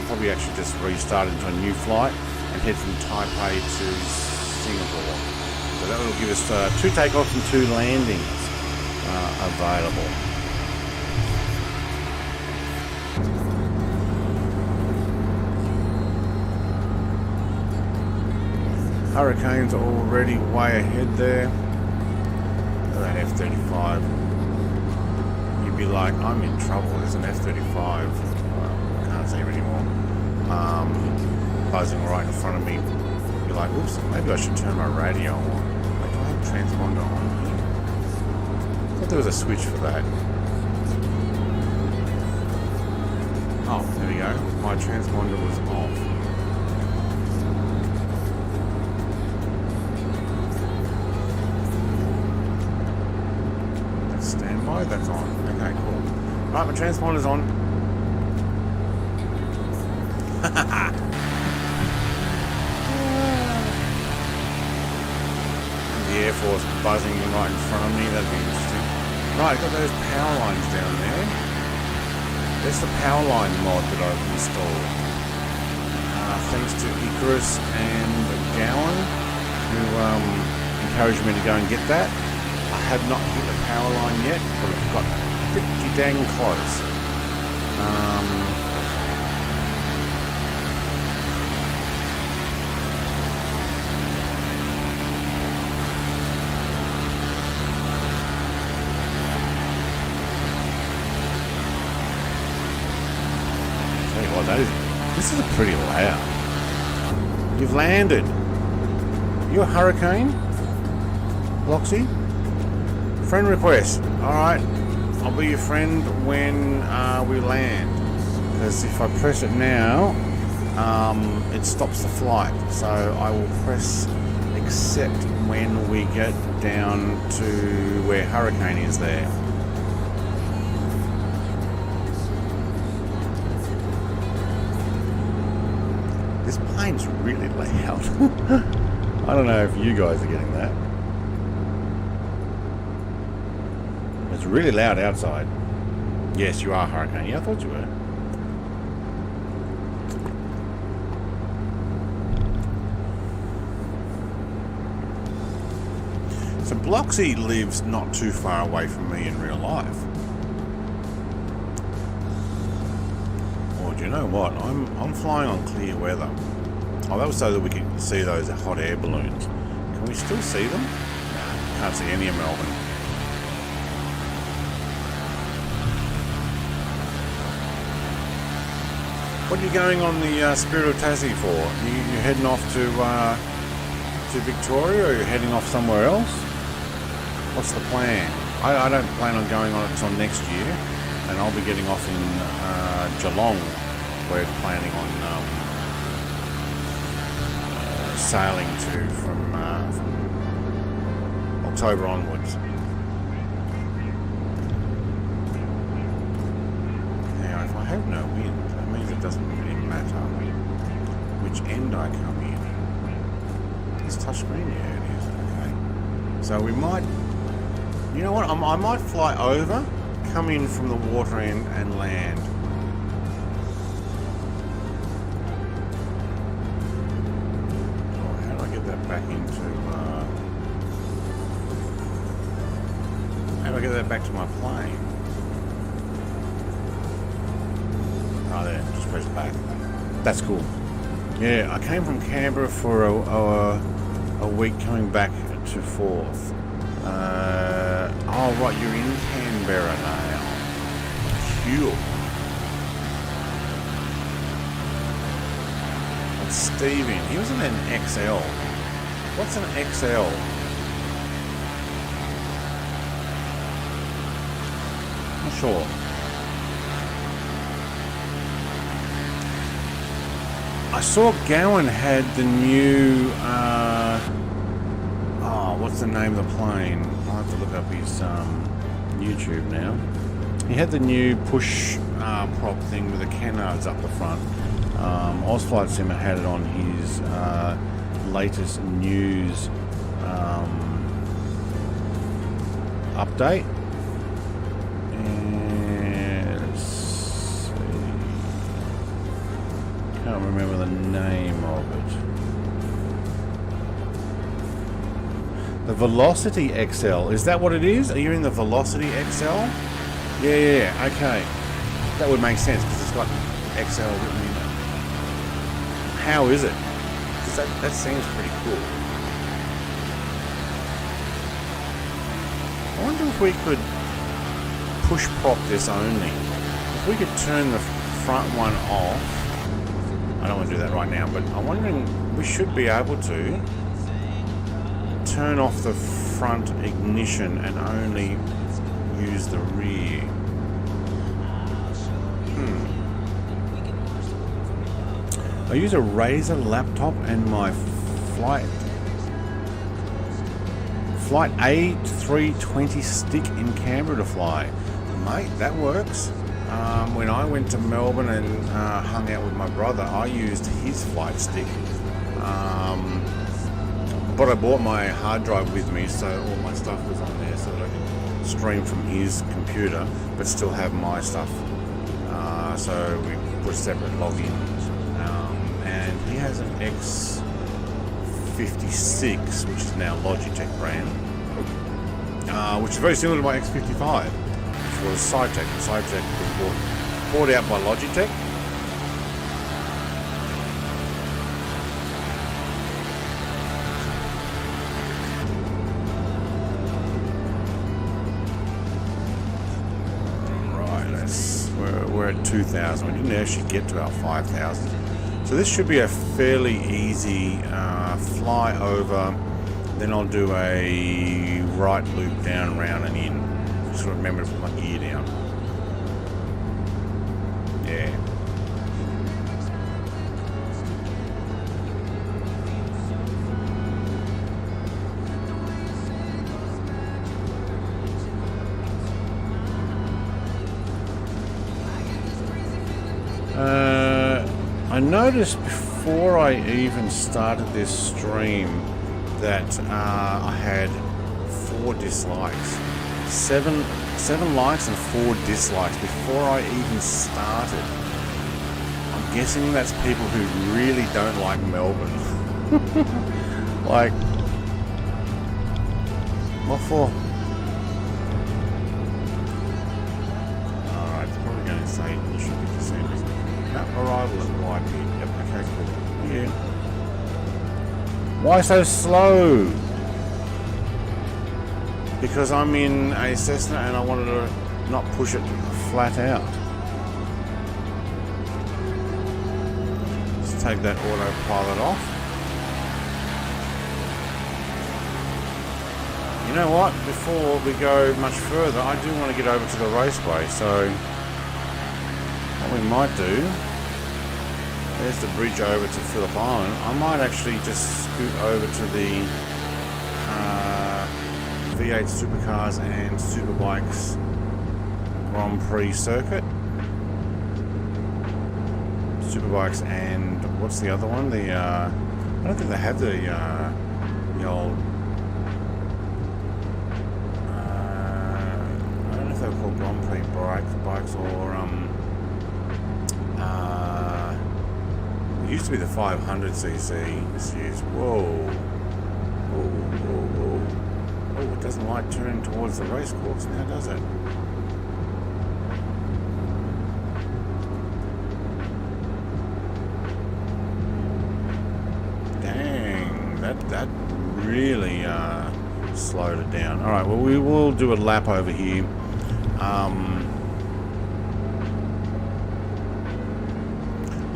probably actually just restart into a new flight and head from Taipei to Singapore. So that will give us 2 takeoffs and 2 landings available. Hurricanes are already way ahead there. Look at that F-35. You'd be like, I'm in trouble, there's an F-35. I can't see him anymore. Buzzing right in front of me. You're like, oops, maybe I should turn my radio on. Wait, do I have transponder on here? I thought there was a switch for that. Oh, there we go. My transponder was off. Standby, that's on. Okay, cool. Right, my transponder's on. The Air Force buzzing right in front of me, that'd be interesting. Right, got those power lines down there. There's the power line mod that I've installed. Thanks to Icarus and Gowan, who encouraged me to go and get that. I have not hit the power line yet, but I've got pretty dang close. Tell you what, this is pretty loud. You've landed. You a hurricane? Loxy? Friend request. Alright. I'll be your friend when we land. Because if I press it now, it stops the flight. So I will press accept when we get down to where hurricane is there. This plane's really loud. I don't know if you guys are getting that. It's really loud outside. Yes, you are, Hurricane. Yeah, I thought you were. So Bloxy lives not too far away from me in real life. You know what? I'm flying on clear weather. Oh, that was so that we could see those hot air balloons. Can we still see them? No, can't see any in Melbourne. What are you going on the Spirit of Tassie for? You heading off to Victoria, or are you heading off somewhere else? What's the plan? I don't plan on going on it until next year, and I'll be getting off in Geelong. We're planning on sailing to from October onwards. Now, if I have no wind, that means it doesn't really matter which end I come in. It's touchscreen, yeah, it is. Okay. So we might, you know what? I might fly over, come in from the water end, and land. Back into how do I get that back to my plane? Oh, there, just press back. That's cool. Yeah, I came from Canberra for a week, coming back to Forth. Oh right, you're in Canberra now. Cool. That's Steven. He was in an XL. What's an XL? Not sure. I saw Gowan had the new what's the name of the plane? I'll have to look up his YouTube now. He had the new push prop thing with the canards up the front. Ozflight Simmer had it on his latest news update. And let's see. Can't remember the name of it. The Velocity XL. Is that what it is? Are you in the Velocity XL? Yeah, okay. That would make sense because it's got XL written in it. How is it? That seems pretty cool. I wonder if we could push prop this only. If we could turn the front one off. I don't want to do that right now, but I'm wondering we should be able to turn off the front ignition and only use the rear. I use a Razer laptop and my Flight A320 stick in Canberra to fly. Mate, that works. When I went to Melbourne and hung out with my brother, I used his flight stick. But I brought my hard drive with me, so all my stuff was on there so that I could stream from his computer, but still have my stuff So we put separate logins. And he has an X56, which is now Logitech brand, which is very similar to my X55, which was Saitek. Saitek was bought out by Logitech. We're at 2,000. We didn't actually get to our 5,000. So this should be a fairly easy fly over. Then I'll do a right loop down, round and in. Just remember to put my gear down. Yeah. I noticed before I even started this stream that I had 4 dislikes. 7 likes and 4 dislikes before I even started. I'm guessing that's people who really don't like Melbourne. Like, what for? Alright, it's probably going to say you should be the same. Arrival at YP. Yep, okay, cool. Yeah. Why so slow? Because I'm in a Cessna and I wanted to not push it flat out. Let's take that autopilot off. You know what? Before we go much further, I do want to get over to the Raceway, so what we might do, there's the bridge over to Phillip Island. I might actually just scoot over to the V8 Supercars and Superbikes Grand Prix circuit. Superbikes and what's the other one? The I don't think they have the old. I don't know if they're called Grand Prix bikes or it used to be the 500cc. This is whoa. Oh, it doesn't like turning towards the race course now, does it? Dang, that really slowed it down. All right, well we will do a lap over here.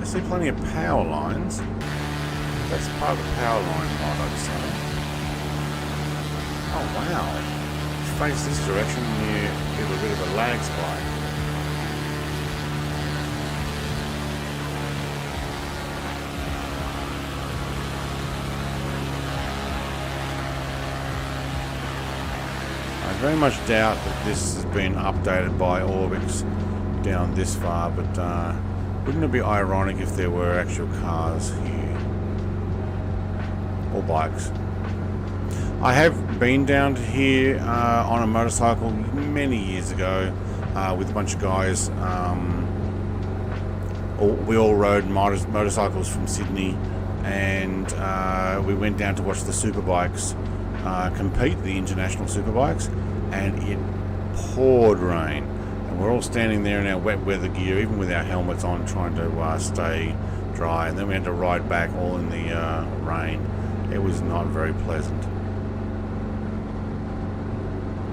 I see plenty of power lines. That's part of the power line mod, I'd say. Oh wow. Face this direction, you get a bit of a lag spike. I very much doubt that this has been updated by ORBX down this far, but wouldn't it be ironic if there were actual cars here? Or bikes. I have been down to here on a motorcycle many years ago with a bunch of guys. We all rode motorcycles from Sydney, and we went down to watch the superbikes compete, the international superbikes, and it poured rain. And we're all standing there in our wet weather gear, even with our helmets on, trying to stay dry. And then we had to ride back all in the rain. It was not very pleasant.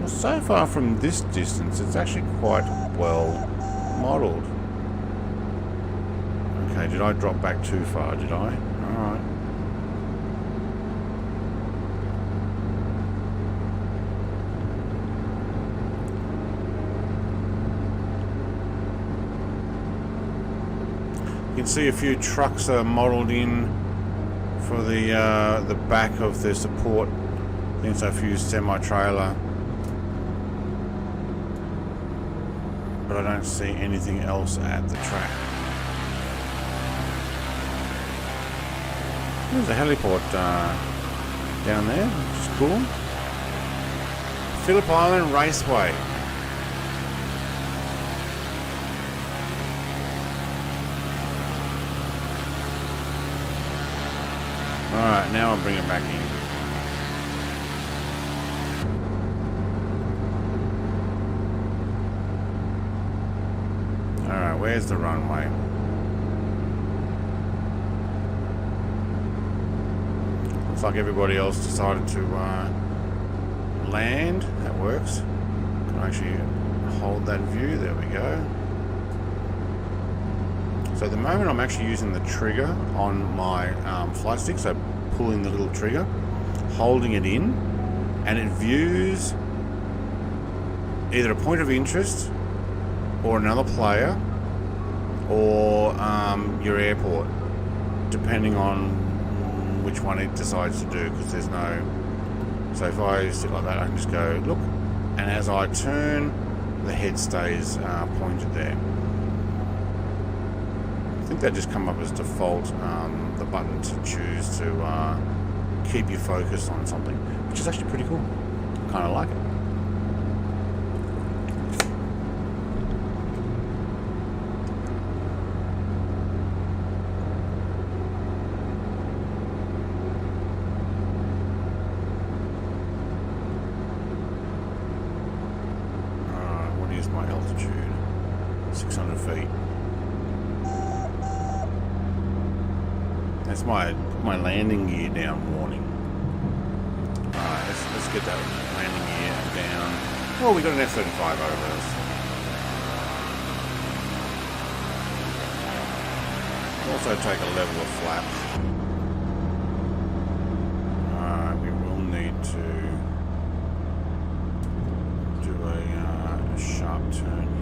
Well, so far from this distance, it's actually quite well modelled. Okay, did I drop back too far, did I? Alright. You can see a few trucks are modelled in for the back of the support. I think it's a few semi-trailer. But I don't see anything else at the track. There's a heliport down there, which is cool. Phillip Island Raceway. Alright, now I'll bring it back in. Alright, where's the runway? Looks like everybody else decided to land. That works. Can I actually hold that view? There we go. So at the moment I'm actually using the trigger on my flight stick, so pulling the little trigger, holding it in, and it views either a point of interest or another player or your airport, depending on which one it decides to do, because there's no... So if I sit like that, I can just go look, and as I turn, the head stays pointed there. I think they just come up as default, the button to choose to keep you focused on something, which is actually pretty cool. Kind of like it. What is my altitude? 600 feet. That's my landing gear down warning. Alright, let's get that landing gear down. Oh, we got an F-35 over us. Also take a level of flaps. Alright, we will need to do a sharp turn here.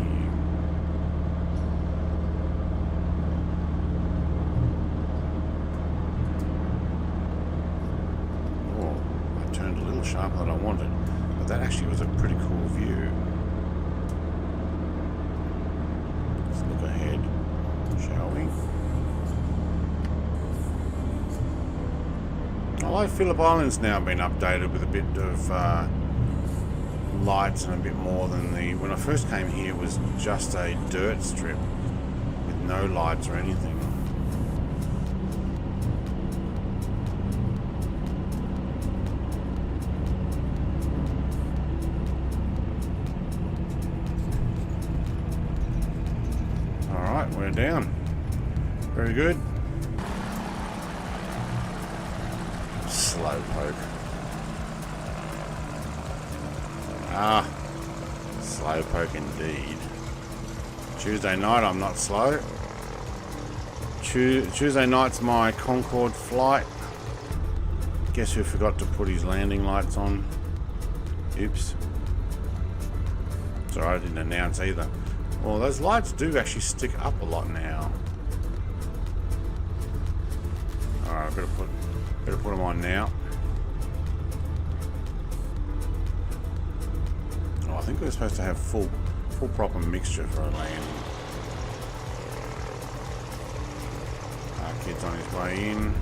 Sharper than I wanted, but that actually was a pretty cool view. Let's look ahead, shall we? Although Phillip Island's now been updated with a bit of lights and a bit more than when I first came here, it was just a dirt strip with no lights or anything. We're down. Very good. Slow poke. Ah, slow poke indeed. Tuesday night I'm not slow. Tuesday night's my Concorde flight. Guess who forgot to put his landing lights on? Oops. Sorry, I didn't announce either. Well, those lights do actually stick up a lot now. Alright, I better put them on now. Oh, I think we're supposed to have full proper mixture for a landing. Our kid's on his way in.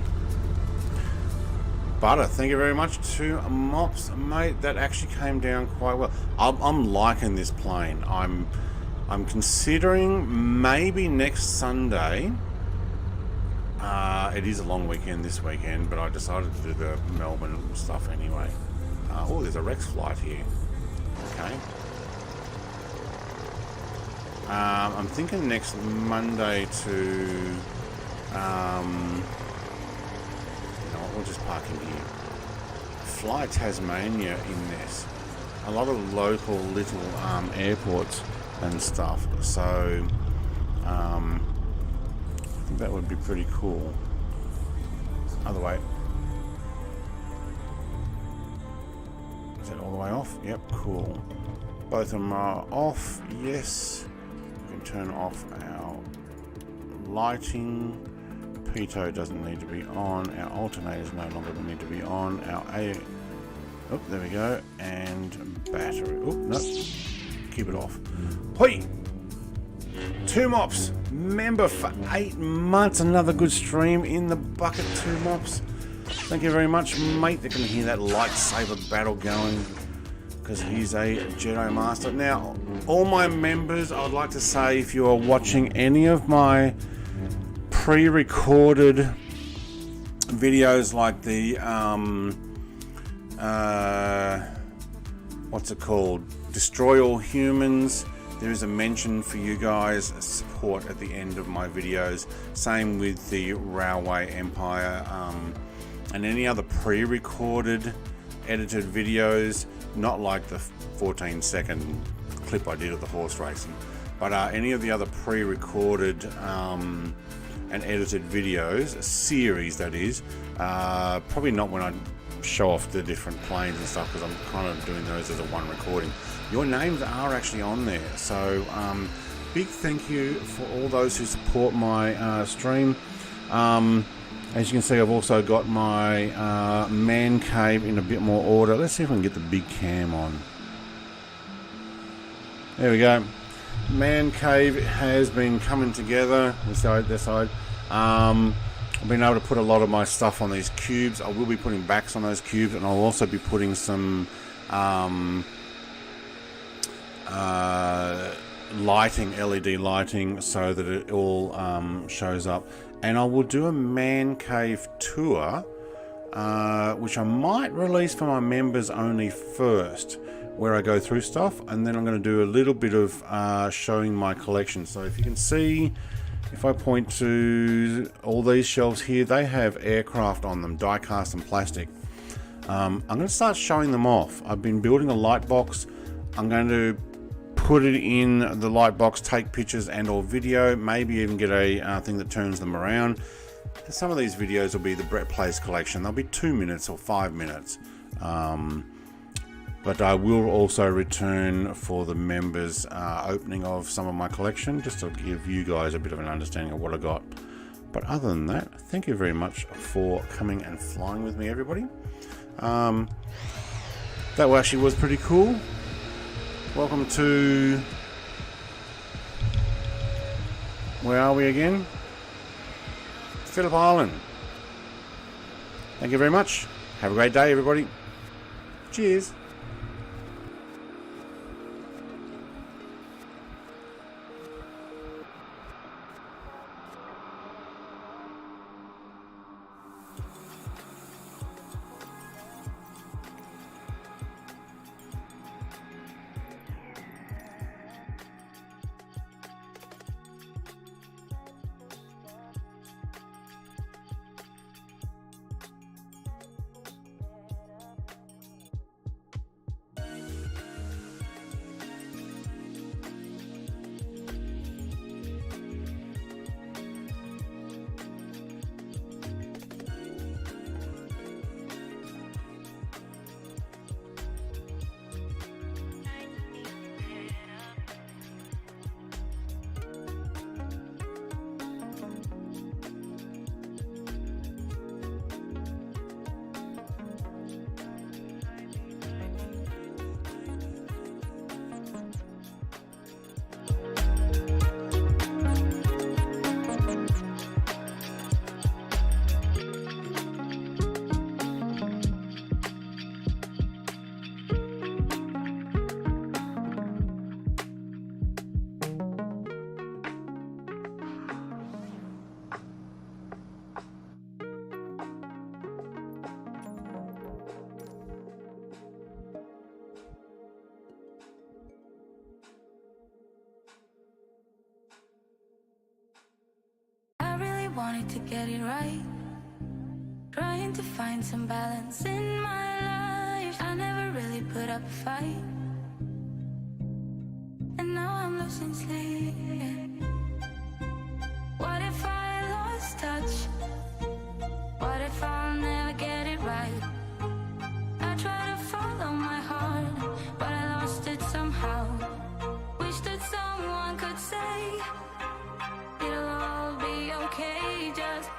Butter, thank you very much to Mops, mate. That actually came down quite well. I'm liking this plane. I'm considering maybe next Sunday. It is a long weekend this weekend, but I decided to do the Melbourne stuff anyway. Oh, there's a Rex flight here. Okay. I'm thinking next Monday to... we'll just park in here. Fly Tasmania in this. A lot of local little airports and stuff, so I think that would be pretty cool. Other way. Is that all the way off? Yep, cool. Both of them are off. Yes. We can turn off our lighting. Pitot doesn't need to be on. Our alternators no longer need to be on. Our oh, there we go. And battery. Oh, no. Keep it off. Hoi! 2 Mops. Member for 8 months. Another good stream in the bucket, 2 Mops. Thank you very much, mate. They're going to hear that lightsaber battle going because he's a Jedi Master. Now, all my members, I would like to say, if you are watching any of my pre-recorded videos like the what's it called, Destroy All Humans, there is a mention for you guys, support at the end of my videos. Same with the Railway Empire, and any other pre-recorded edited videos, not like the 14-second clip I did of the horse racing, but any of the other pre-recorded and edited videos, series that is, probably not when I show off the different planes and stuff, because I'm kind of doing those as a one recording. Your names are actually on there, so big thank you for all those who support my stream. As you can see, I've also got my man cave in a bit more order. Let's see if I can get the big cam on. There we go. Man cave has been coming together. This side. I've been able to put a lot of my stuff on these cubes. I will be putting backs on those cubes, and I'll also be putting some lighting, LED lighting, so that it all shows up. And I will do a man cave tour, which I might release for my members only first, where I go through stuff, and then I'm going to do a little bit of showing my collection. So if you can see, if I point to all these shelves here, they have aircraft on them, die cast and plastic. I'm going to start showing them off. I've been building a light box. I'm going to put it in the light box, take pictures and or video, maybe even get a thing that turns them around. Some of these videos will be the Brett Plays collection. They'll be 2 minutes or 5 minutes. But I will also return for the members opening of some of my collection, just to give you guys a bit of an understanding of what I got. But other than that, thank you very much for coming and flying with me, everybody. That actually was pretty cool. Welcome to, where are we again? Phillip Island. Thank you very much. Have a great day, everybody. Cheers. Wanted to get it right, trying to find some balance in my life. I never really put up a fight, and now I'm losing sleep.